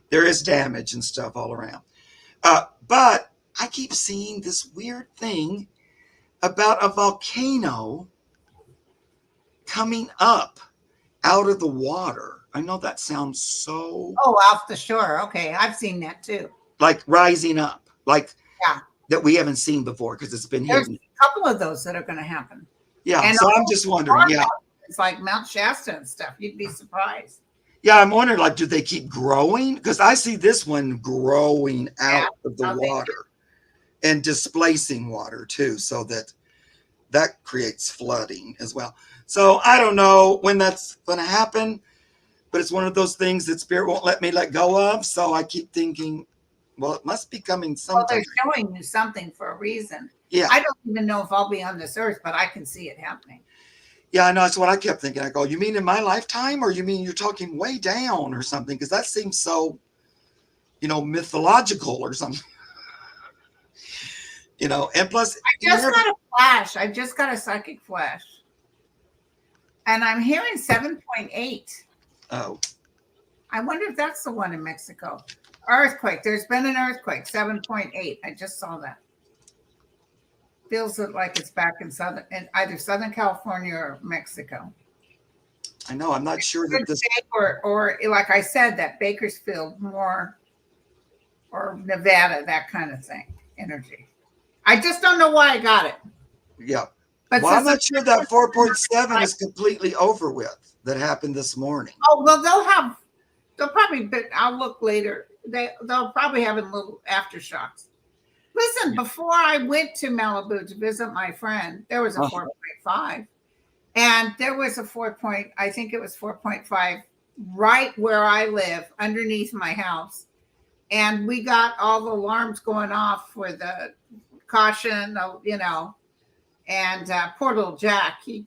S2: there is damage and stuff all around. But I keep seeing this weird thing about a volcano coming up out of the water. I know that sounds so...
S1: Oh, off the shore. Okay, I've seen that too.
S2: Like rising up, like that we haven't seen before because it's been hidden.
S1: There's a couple of those that are going to happen.
S2: Yeah, and so I'm just wondering,
S1: It's like Mount Shasta and stuff. You'd be surprised.
S2: Yeah, I'm wondering, like, do they keep growing? Because I see this one growing out of the water and displacing water too, so that creates flooding as well. So I don't know when that's going to happen, but it's one of those things that Spirit won't let me let go of. So I keep thinking, well, it must be coming sometime.
S1: Well, they're showing you something for a reason.
S2: Yeah.
S1: I don't even know if I'll be on this earth, but I can see it happening.
S2: Yeah, I know. That's what I kept thinking. I go, you mean in my lifetime, or you mean you're talking way down or something? Because that seems so, mythological or something. And plus,
S1: I just got a flash. I just got a psychic flash. And I'm hearing 7.8.
S2: Oh.
S1: I wonder if that's the one in Mexico. Earthquake. There's been an earthquake, 7.8. I just saw that. Feels like it's back in either Southern California or Mexico.
S2: I know. I'm not sure that this...
S1: Or like I said, that Bakersfield more, or Nevada, that kind of thing, energy. I just don't know why I got it.
S2: Yeah.
S1: But
S2: I'm not sure that 4.7 is completely over with. That happened this morning.
S1: Oh, well, they'll probably, but I'll look later. They'll probably have a little aftershocks. Listen, before I went to Malibu to visit my friend, there was a 4.5, and there was I think it was 4.5 right where I live underneath my house. And we got all the alarms going off for the caution, and poor little Jack, he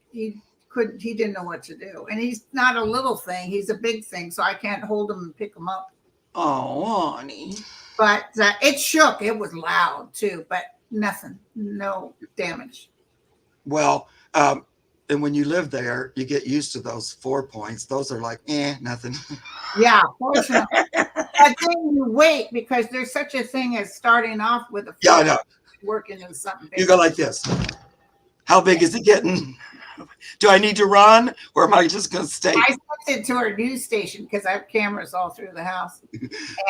S1: didn't know what to do. And he's not a little thing, he's a big thing, so I can't hold him and pick him up.
S2: Oh, honey.
S1: But it shook. It was loud too, but nothing, no damage.
S2: Well, and when you live there, you get used to those 4 points. Those are like, nothing.
S1: Yeah, fortunately. But then you wait, because there's such a thing as starting off with a 4.
S2: Yeah, I know.
S1: Working into something big.
S2: You go like this. How big is it getting? Do I need to run, or am I just going to stay?
S1: I sent it to our news station because I have cameras all through the house,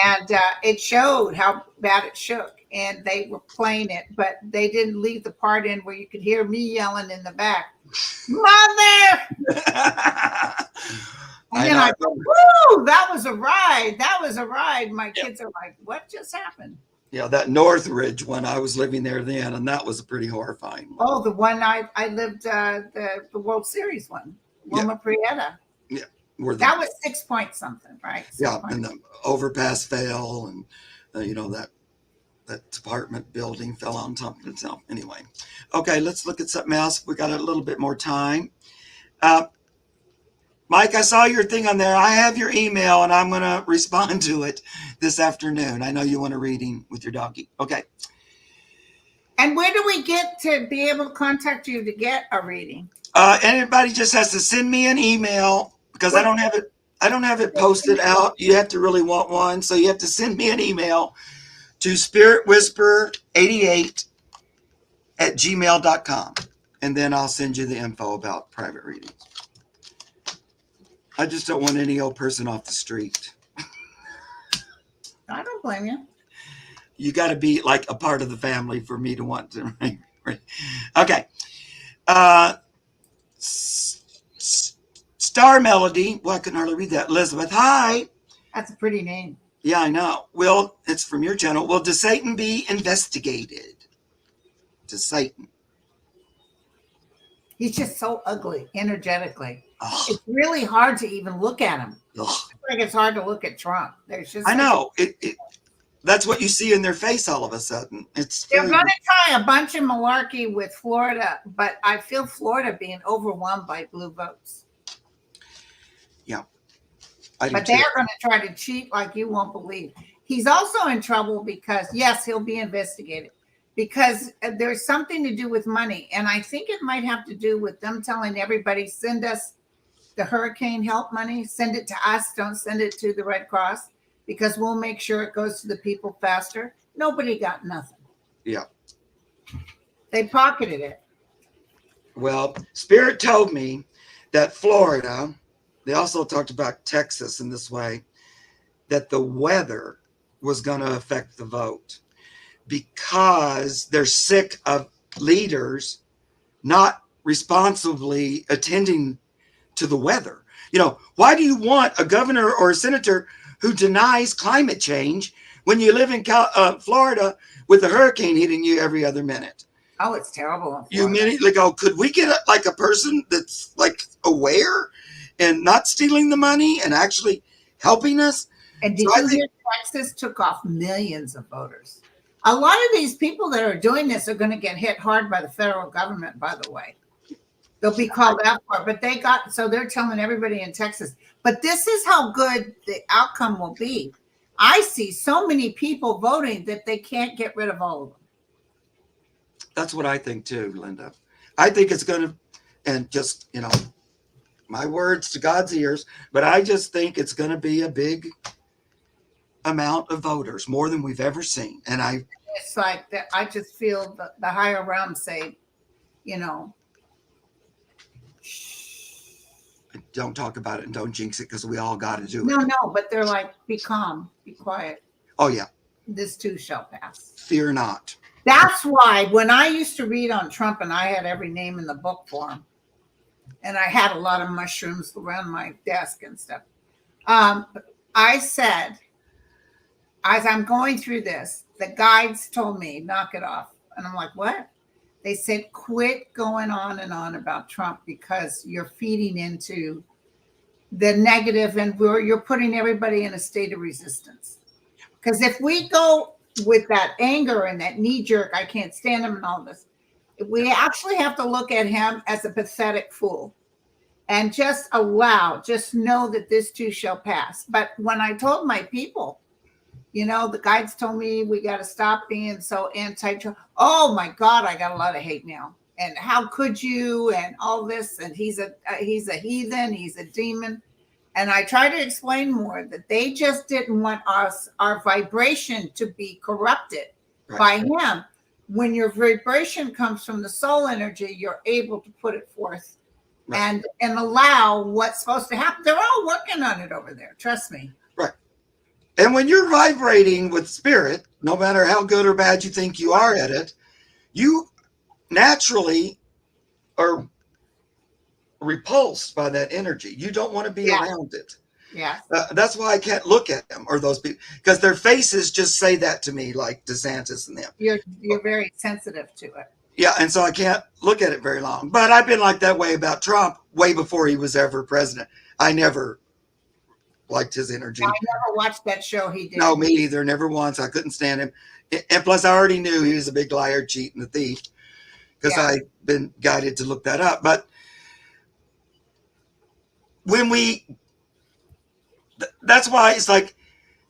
S1: and it showed how bad it shook, and they were playing it, but they didn't leave the part in where you could hear me yelling in the back, "Mother!" And then I go, "Woo! That was a ride! That was a ride!" My kids are like, "What just happened?"
S2: Yeah, that Northridge one, I was living there then, and that was a pretty horrifying one.
S1: Oh, the one I lived, the World Series one, Loma Prieta.
S2: Yeah.
S1: That was 6 point something, right?
S2: And the overpass fell, and, that apartment building fell on top of itself. Anyway, okay, let's look at something else. We got a little bit more time. Mike, I saw your thing on there. I have your email, and I'm going to respond to it this afternoon. I know you want a reading with your doggy. Okay.
S1: And where do we get to be able to contact you to get a reading?
S2: Anybody just has to send me an email, because I don't have it I don't have it posted out. You have to really want one. So you have to send me an email to spiritwhisper88@gmail.com. And then I'll send you the info about private readings. I just don't want any old person off the street.
S1: I don't blame you.
S2: You got to be like a part of the family for me to want to. Okay. Star Melody. Well, I couldn't hardly read that. Elizabeth, hi.
S1: That's a pretty name.
S2: Yeah, I know. Will, it's from your channel. Will DeSatan be investigated? DeSatan.
S1: He's just so ugly, energetically.
S2: Ugh.
S1: It's really hard to even look at him.
S2: Ugh.
S1: Like it's hard to look at Trump. There's just
S2: I know. That's what you see in their face all of a sudden.
S1: They're going to try a bunch of malarkey with Florida, but I feel Florida being overwhelmed by blue votes.
S2: Yeah.
S1: But they're going to try to cheat like you won't believe. He's also in trouble because, yes, he'll be investigated because there's something to do with money. And I think it might have to do with them telling everybody, send us the hurricane help money, send it to us, don't send it to the Red Cross, because we'll make sure it goes to the people faster. Nobody got nothing.
S2: Yeah.
S1: They pocketed it.
S2: Well, Spirit told me that Florida, they also talked about Texas in this way, that the weather was going to affect the vote because they're sick of leaders not responsibly attending to the weather. You know, why do you want a governor or a senator who denies climate change when you live in Florida with a hurricane hitting you every other minute?
S1: Oh, it's terrible.
S2: You immediately go, could we get like a person that's like aware and not stealing the money and actually helping us?
S1: And did you hear Texas took off millions of voters? A lot of these people that are doing this are going to get hit hard by the federal government, by the way. They'll be called out for it, so they're telling everybody in Texas. But this is how good the outcome will be. I see so many people voting that they can't get rid of all of them.
S2: That's what I think too, Linda. I think it's going to, and just, you know, my words to God's ears, but I just think it's going to be a big amount of voters, more than we've ever seen. And
S1: it's like that. I just feel the higher realms say, you know,
S2: don't talk about it and don't jinx it because we all got to do it.
S1: No, but they're like, be calm, be quiet.
S2: Oh, yeah.
S1: This too shall pass.
S2: Fear not.
S1: That's why when I used to read on Trump and I had every name in the book for him, and I had a lot of mushrooms around my desk and stuff, I said, as I'm going through this, the guides told me, knock it off. And I'm like, what? They said, quit going on and on about Trump because you're feeding into the negative and you're putting everybody in a state of resistance. Because if we go with that anger and that knee jerk, I can't stand him and all this, we actually have to look at him as a pathetic fool and just know that this too shall pass. But when I told my people, you know, the guides told me we got to stop being so anti-Trump. Oh my God, I got a lot of hate now. And how could you? And all this. And he's a heathen. He's a demon. And I try to explain more that they just didn't want our vibration to be corrupted by him. When your vibration comes from the soul energy, you're able to put it forth and allow what's supposed to happen. They're all working on it over there. Trust me.
S2: Right. And when you're vibrating with spirit, no matter how good or bad you think you are at it, you naturally are repulsed by that energy. You don't want to be around it.
S1: Yeah.
S2: That's why I can't look at them or those people, because their faces just say that to me, like DeSantis and them.
S1: You're very sensitive to it.
S2: Yeah, and so I can't look at it very long. But I've been like that way about Trump way before he was ever president. I never liked his energy.
S1: I never watched that show he did.
S2: No, me either. Never once. I couldn't stand him. And plus, I already knew he was a big liar, cheat, and a thief because I've been guided to look that up. But that's why it's like,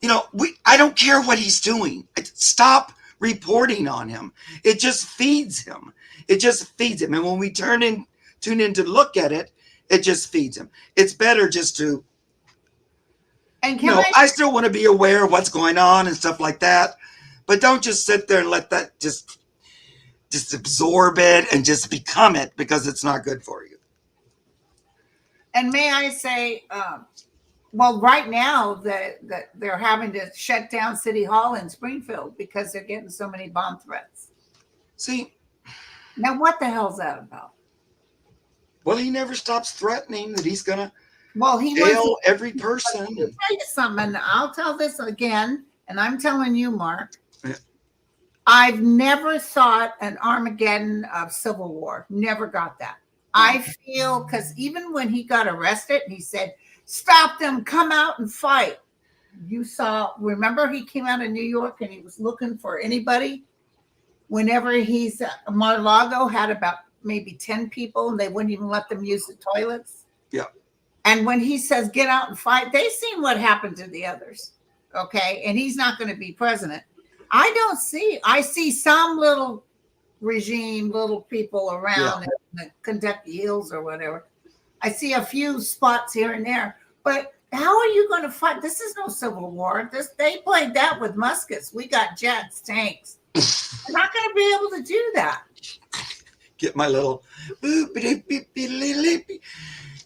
S2: you know, I don't care what he's doing. Stop reporting on him. It just feeds him. It just feeds him. And when we tune in to look at it, it just feeds him. It's better just to
S1: And
S2: You
S1: can
S2: know,
S1: I
S2: I still want to be aware of what's going on and stuff like that, but don't just sit there and let that just absorb it and just become it, because it's not good for you.
S1: and may I say, well, right now that they're having to shut down City Hall in Springfield because they're getting so many bomb threats.
S2: See,
S1: Now, what the hell's that about?
S2: well, he never stops threatening that he's gonna
S1: Well, he
S2: jail
S1: wants
S2: every
S1: to
S2: person.
S1: tell you something. I'll tell this again, and I'm telling you, Mark.
S2: Yeah.
S1: I've never thought an Armageddon of civil war. Never got that. I feel because even when he got arrested, he said, "Stop them! Come out and fight." You saw. Remember, he came out of New York and he was looking for anybody. Whenever he's Mar-a-Lago had about maybe 10 people, and they wouldn't even let them use the toilets.
S2: Yeah.
S1: And when he says get out and fight, they seen what happened to the others. Okay. And he's not going to be president. I see some little regime, little people around in the Kentucky Hills or whatever. I see a few spots here and there, but how are you going to fight? This is no civil war. They played that with muskets. We got jets, tanks. We're not going to be able to do that.
S2: Get my little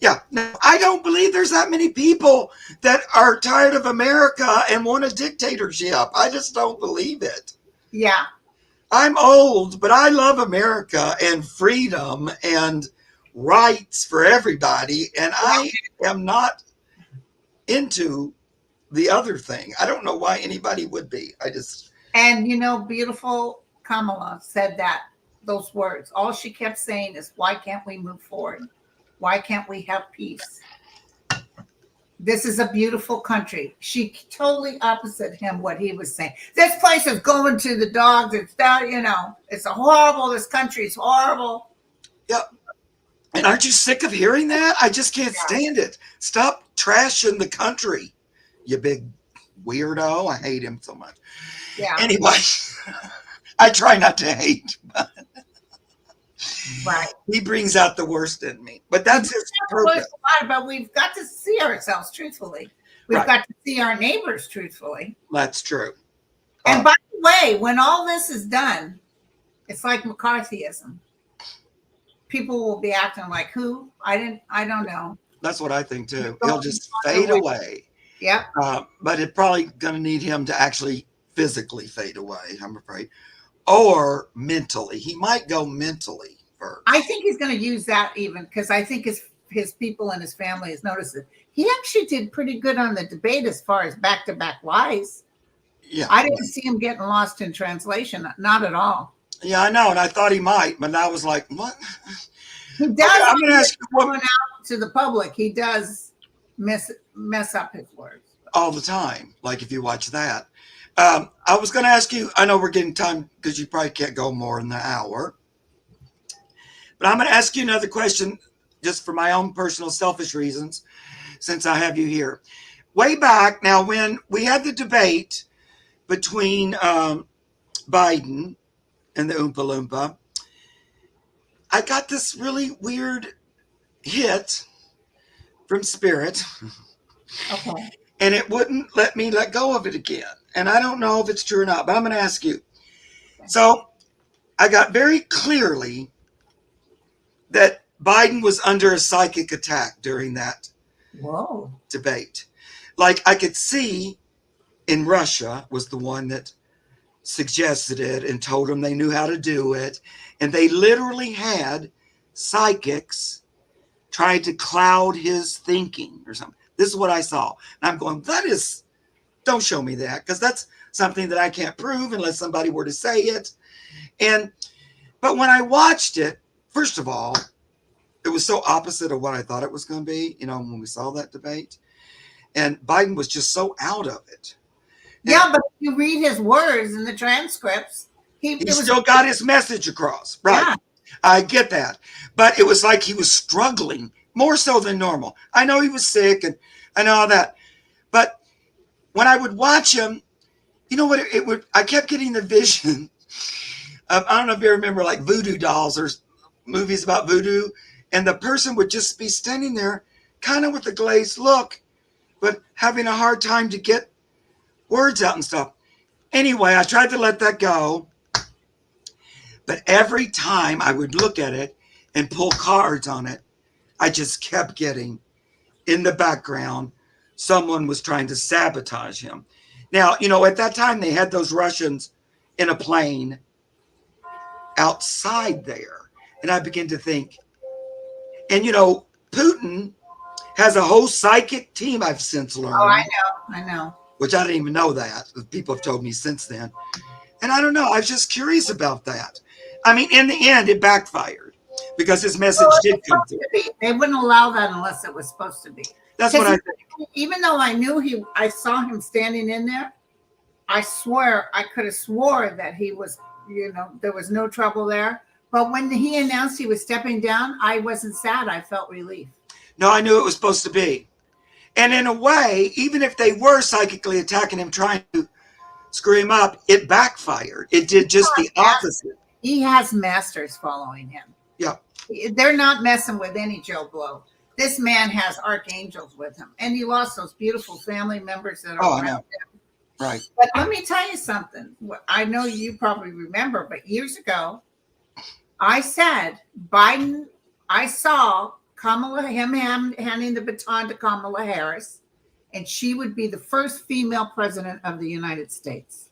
S2: yeah. No, I don't believe there's that many people that are tired of America and want a dictatorship. I just don't believe it.
S1: Yeah.
S2: I'm old, but I love America and freedom and rights for everybody. And I am not into the other thing. I don't know why anybody would be.
S1: And beautiful Kamala said those words. All she kept saying is, why can't we move forward? Why can't we have peace? This is a beautiful country. She totally opposite him what he was saying. This place is going to the dogs. It's down, it's horrible. This country is horrible.
S2: Yeah. And aren't you sick of hearing that? I just can't stand it. Stop trashing the country, you big weirdo. I hate him so much.
S1: Yeah.
S2: Anyway, I try not to hate.
S1: Right.
S2: He brings out the worst in me, but that's his purpose.
S1: But we've got to see ourselves truthfully. We've got to see our neighbors truthfully.
S2: That's true.
S1: And by the way, when all this is done, it's like McCarthyism. People will be acting like who? I don't know.
S2: That's what I think too. He'll just fade away.
S1: Yeah.
S2: But it's probably going to need him to actually physically fade away, I'm afraid, or mentally. He might go mentally first.
S1: I think he's going to use that even because I think his people and his family has noticed it. He actually did pretty good on the debate as far as back-to-back lies.
S2: Yeah.
S1: I didn't see him getting lost in translation. Not at all.
S2: Yeah, I know. And I thought he might, but I was like, what?
S1: He does.
S2: Okay, I'm going to ask you
S1: going out to the public. He does mess up his words
S2: all the time. Like if you watch that. I was going to ask you, I know we're getting time because you probably can't go more than an hour, but I'm going to ask you another question just for my own personal selfish reasons, since I have you here. Way back now, when we had the debate between Biden and the Oompa Loompa, I got this really weird hit from Spirit.
S1: Okay.
S2: And it wouldn't let me let go of it again. And I don't know if it's true or not, but I'm going to ask you. So I got very clearly that Biden was under a psychic attack during that debate. Like I could see in Russia was the one that suggested it and told them they knew how to do it. And they literally had psychics trying to cloud his thinking or something. This is what I saw. And I'm going, don't show me that, because that's something that I can't prove unless somebody were to say it. But when I watched it, first of all, it was so opposite of what I thought it was going to be, when we saw that debate. And Biden was just so out of it.
S1: Yeah, but if you read his words in the transcripts, he
S2: still got his message across. Right. Yeah. I get that. But it was like he was struggling more so than normal. I know he was sick and I know all that. But when I would watch him, you know what? I kept getting the vision of, I don't know if you remember like voodoo dolls or movies about voodoo. And the person would just be standing there kind of with a glazed look, but having a hard time to get words out and stuff. Anyway, I tried to let that go, but every time I would look at it and pull cards on it, I just kept getting in the background, someone was trying to sabotage him. Now, at that time, they had those Russians in a plane outside there. And I began to think, and Putin has a whole psychic team, I've since learned.
S1: Oh, I know.
S2: Which I didn't even know that. People have told me since then. And I don't know. I was just curious about that. I mean, in the end, it backfired because his message did come through.
S1: They wouldn't allow that unless it was supposed to be.
S2: That's what I think.
S1: Even though I saw him standing in there, I could have swore that he was, there was no trouble there. But when he announced he was stepping down, I wasn't sad. I felt relief. No,
S2: I knew it was supposed to be. And in a way, even if they were psychically attacking him, trying to screw him up, it backfired. It did just the opposite.
S1: He has masters following him.
S2: Yeah.
S1: They're not messing with any Joe Blow. This man has archangels with him. And he lost those beautiful family members that are around him.
S2: Right.
S1: But let me tell you something. I know you probably remember, but years ago, I said I saw him handing the baton to Kamala Harris, and she would be the first female president of the United States.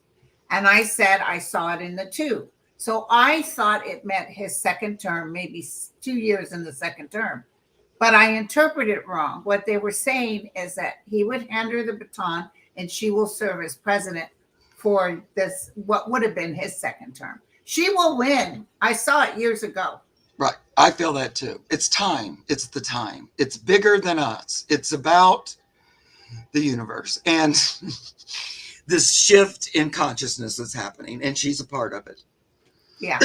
S1: And I said I saw it in the 2. So I thought it meant his second term, maybe 2 years in the second term. But I interpreted it wrong. What they were saying is that he would hand her the baton and she will serve as president for this, what would have been his second term. She will win. I saw it years ago.
S2: Right. I feel that too. It's time. It's the time. It's bigger than us. It's about the universe. And this shift in consciousness is happening, and she's a part of it.
S1: Yeah.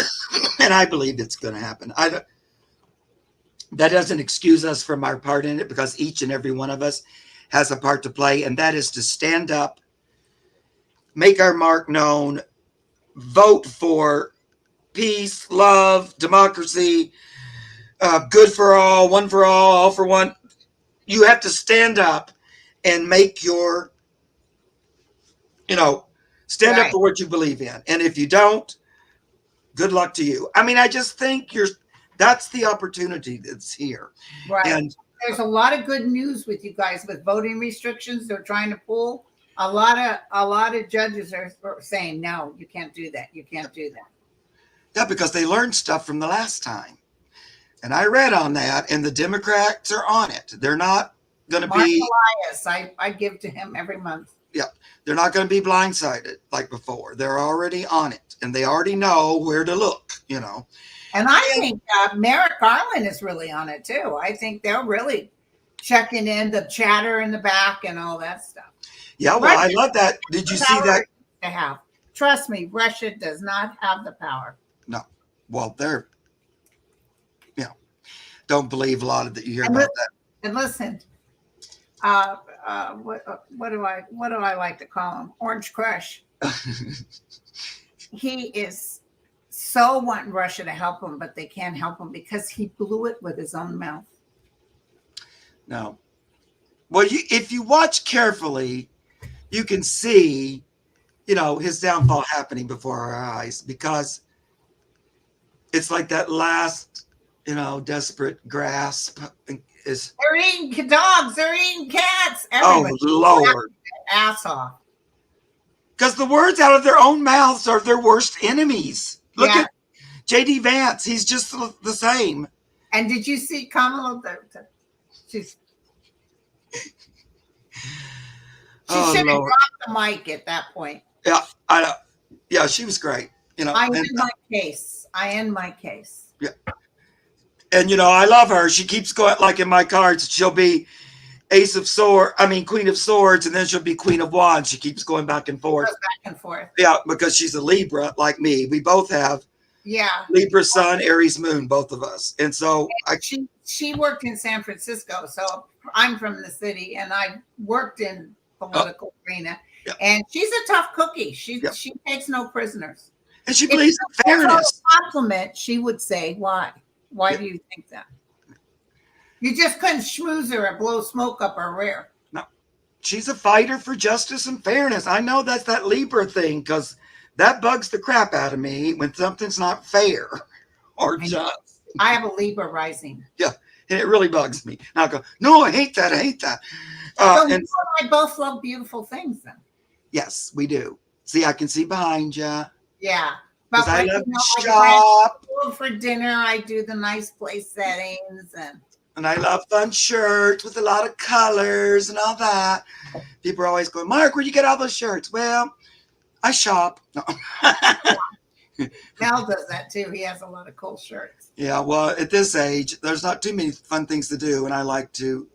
S2: And I believe it's going to happen. That doesn't excuse us from our part in it, because each and every one of us has a part to play, and that is to stand up, make our mark known, vote for peace, love, democracy, good for all for one. You have to stand up and make your, stand up for what you believe in. And if you don't, good luck to you. I mean, I just think that's the opportunity that's here.
S1: Right.
S2: And
S1: there's a lot of good news with you guys with voting restrictions they're trying to pull. A lot of judges are saying, no, you can't do that. You can't do that.
S2: Yeah, because they learned stuff from the last time. And I read on that, and the Democrats are on it. They're not going to be...
S1: Elias, I give to him every month.
S2: Yeah, they're not going to be blindsided like before. They're already on it, and they already know where to look,
S1: And I think Merrick Garland is really on it, too. I think they're really checking in the chatter in the back and all that stuff.
S2: Yeah, well, Russia, I love that. Did you see that?
S1: To have. Trust me, Russia does not have the power.
S2: No. Well, they're, don't believe a lot of that you hear about that.
S1: And listen, what do I like to call him? Orange Crush. He is so wanting Russia to help him, but they can't help him because he blew it with his own mouth.
S2: No. Well, if you watch carefully, you can see, his downfall happening before our eyes, because it's like that last, desperate grasp is.
S1: They're eating dogs. They're eating cats.
S2: Everybody. Oh, Lord.
S1: Ass off.
S2: Because the words out of their own mouths are their worst enemies. Look at J.D. Vance. He's just the same.
S1: And did you see Kamala? She should have dropped the mic at that point.
S2: Yeah, I know. Yeah, she was great.
S1: I end my case.
S2: Yeah. And, I love her. She keeps going, like in my cards, she'll be Queen of Swords, and then she'll be Queen of Wands. She keeps going back and forth. Yeah, because she's a Libra like me. We both have Libra Sun, Aries Moon, both of us. And so
S1: she worked in San Francisco. So I'm from the city, and I worked in political arena. Yeah. And she's a tough cookie. She takes no prisoners.
S2: And she believes in fairness.
S1: Compliment, she would say, why? Why do you think that? You just couldn't schmooze her or blow smoke up her rear.
S2: No. she's a fighter for justice and fairness. I know that's that Libra thing, because that bugs the crap out of me when something's not fair or just.
S1: I have a Libra rising.
S2: Yeah, and it really bugs me. And I'll go, no, I hate that. I hate that.
S1: So
S2: And
S1: you and I both love beautiful things then.
S2: yes, we do. See, I can see behind you.
S1: Yeah.
S2: Because
S1: But
S2: I
S1: like,
S2: love
S1: you know,
S2: to
S1: like
S2: shop.
S1: if I go for dinner, I do the nice place settings
S2: And I love fun shirts with a lot of colors and all that. People are always going, Mark, where'd you get all those shirts? Well, I shop. No.
S1: Mel does that too. He has a lot of cool shirts.
S2: Yeah, well, at this age, there's not too many fun things to do. And I like to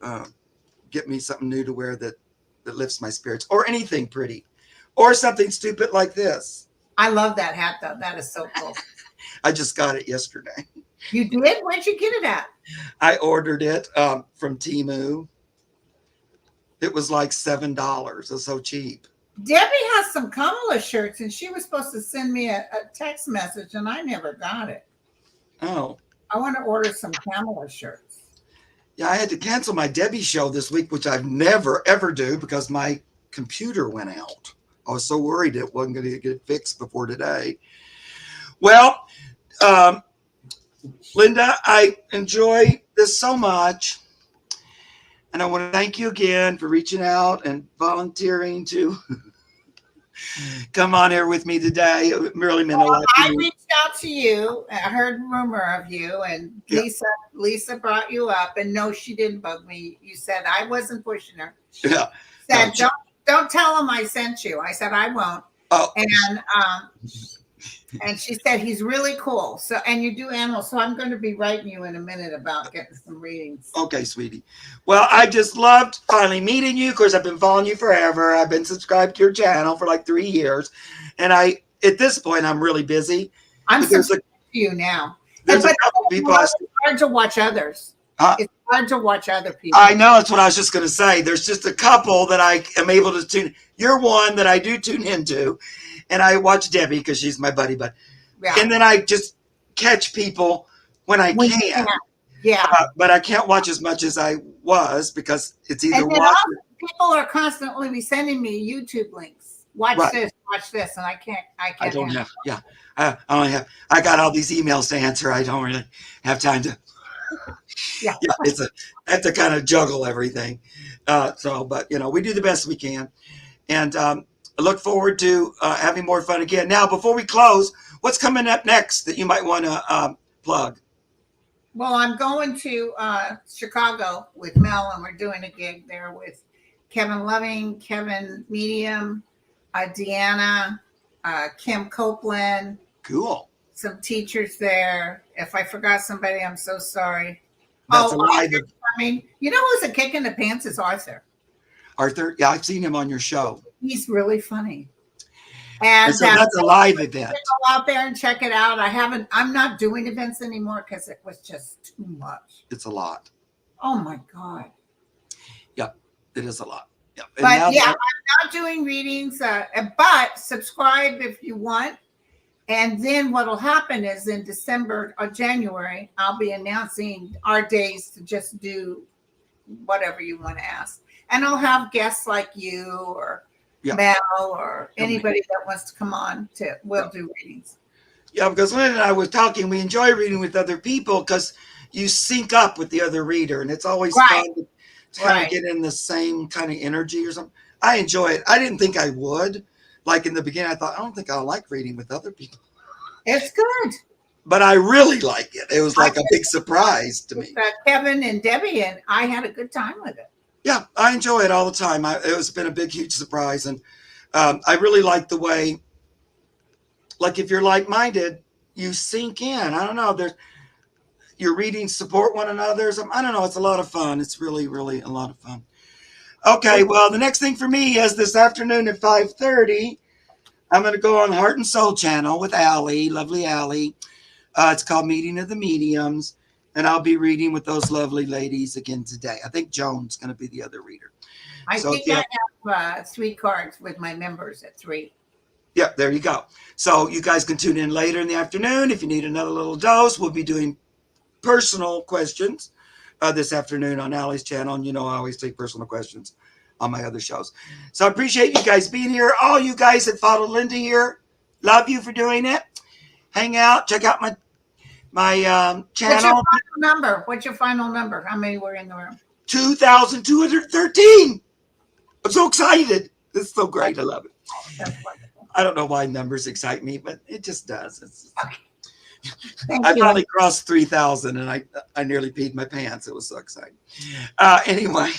S2: get me something new to wear that lifts my spirits, or anything pretty, or something stupid like this.
S1: I love that hat though. That is so cool.
S2: I just got it yesterday.
S1: You did? Where'd you get it at?
S2: I ordered it from Temu. It was like $7. It's so cheap.
S1: Debbie has some Kamala shirts, and she was supposed to send me a text message, and I never got it.
S2: Oh.
S1: I want to order some Kamala shirts.
S2: Yeah, I had to cancel my Debbie show this week, which I've never, ever do, because my computer went out. I was so worried it wasn't going to get fixed before today. Well, Linda, I enjoy this so much. And I want to thank you again for reaching out and volunteering to come on here with me today. It really meant a lot to
S1: I
S2: me.
S1: reached out to you. I heard rumor of you, and Lisa brought you up. And no, she didn't bug me. You said I wasn't pushing her. She said, don't tell him I sent you. I said I won't.
S2: Oh.
S1: And she said he's really cool. So, and you do animals. So I'm going to be writing you in a minute about getting some readings.
S2: Okay, sweetie. Well, I just loved finally meeting you. Of course, I've been following you forever. I've been subscribed to your channel for like 3 years. And at this point, I'm really busy.
S1: I'm subscribed to you now.
S2: There's a couple people.
S1: It's hard to watch others. It's hard to watch other people.
S2: I know. That's what I was just going to say. There's just a couple that I am able to tune. You're one that I do tune into. And I watch Debbie because she's my buddy. And then I just catch people when I can.
S1: Yeah.
S2: But I can't watch as much as I was, because it's either
S1: people are constantly sending me YouTube links. Watch this, and I can't.
S2: I don't have. Yeah. I got all these emails to answer. I don't really have time to.
S1: Yeah.
S2: I have to kind of juggle everything. But we do the best we can. And I look forward to having more fun again. Now, before we close, what's coming up next that you might want to plug?
S1: Well, I'm going to Chicago with Mel, and we're doing a gig there with Kevin Loving, Kevin Medium, Deanna, Kim Copeland.
S2: Cool.
S1: Some teachers there. If I forgot somebody, I'm so sorry.
S2: That's alive.
S1: I mean, you know who's a kick in the pants is Arthur.
S2: Arthur, yeah, I've seen him on your show.
S1: He's really funny. And
S2: so that's a live event.
S1: Go out there and check it out. I'm not doing events anymore because it was just too much.
S2: It's a lot.
S1: Oh my God.
S2: Yeah, it is a lot. Yeah.
S1: But I'm not doing readings, but subscribe if you want. And then what'll happen is in December or January, I'll be announcing our days to just do whatever you want to ask. And I'll have guests like you or Mel or anybody that wants to come on we'll do readings.
S2: Yeah, because Lynn and I were talking, we enjoy reading with other people because you sync up with the other reader, and it's always fun to kind of get in the same kind of energy or something. I enjoy it. I didn't think I would. Like in the beginning, I thought, I don't think I like reading with other people.
S1: It's good.
S2: But I really like it. It was like a big surprise to me.
S1: Kevin and Debbie, and I had a good time with it.
S2: Yeah, I enjoy it all the time. It's been a big, huge surprise. And I really like the way, like if you're like-minded, you sink in. I don't know. Your readings support one another. I don't know. It's a lot of fun. It's really, really a lot of fun. Okay, well, the next thing for me is this afternoon at 5:30, I'm going to go on Heart and Soul channel with Allie, lovely Allie. It's called Meeting of the Mediums. And I'll be reading with those lovely ladies again today. I think Joan's going to be the other reader.
S1: I have 3 cards with my members at 3.
S2: Yeah, there you go. So you guys can tune in later in the afternoon. If you need another little dose, we'll be doing personal questions this afternoon on Allie's channel. And I always take personal questions on my other shows. So I appreciate you guys being here. All you guys that followed Linda here, love you for doing it. Hang out, check out my channel.
S1: What's your final number? What's your final number? How many were in the room?
S2: 2,213. I'm so excited. This is so great. I love it.
S1: That's wonderful.
S2: I don't know why numbers excite me, but it just does.
S1: Okay. Thank
S2: I
S1: you.
S2: finally crossed 3,000 and I nearly peed my pants. It was so exciting. Anyway,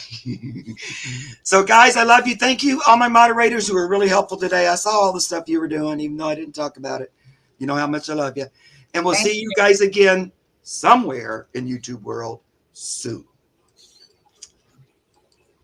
S2: so guys, I love you. Thank you. All my moderators who were really helpful today. I saw all the stuff you were doing, even though I didn't talk about it. You know how much I love you. And we'll see you guys again somewhere in YouTube world soon.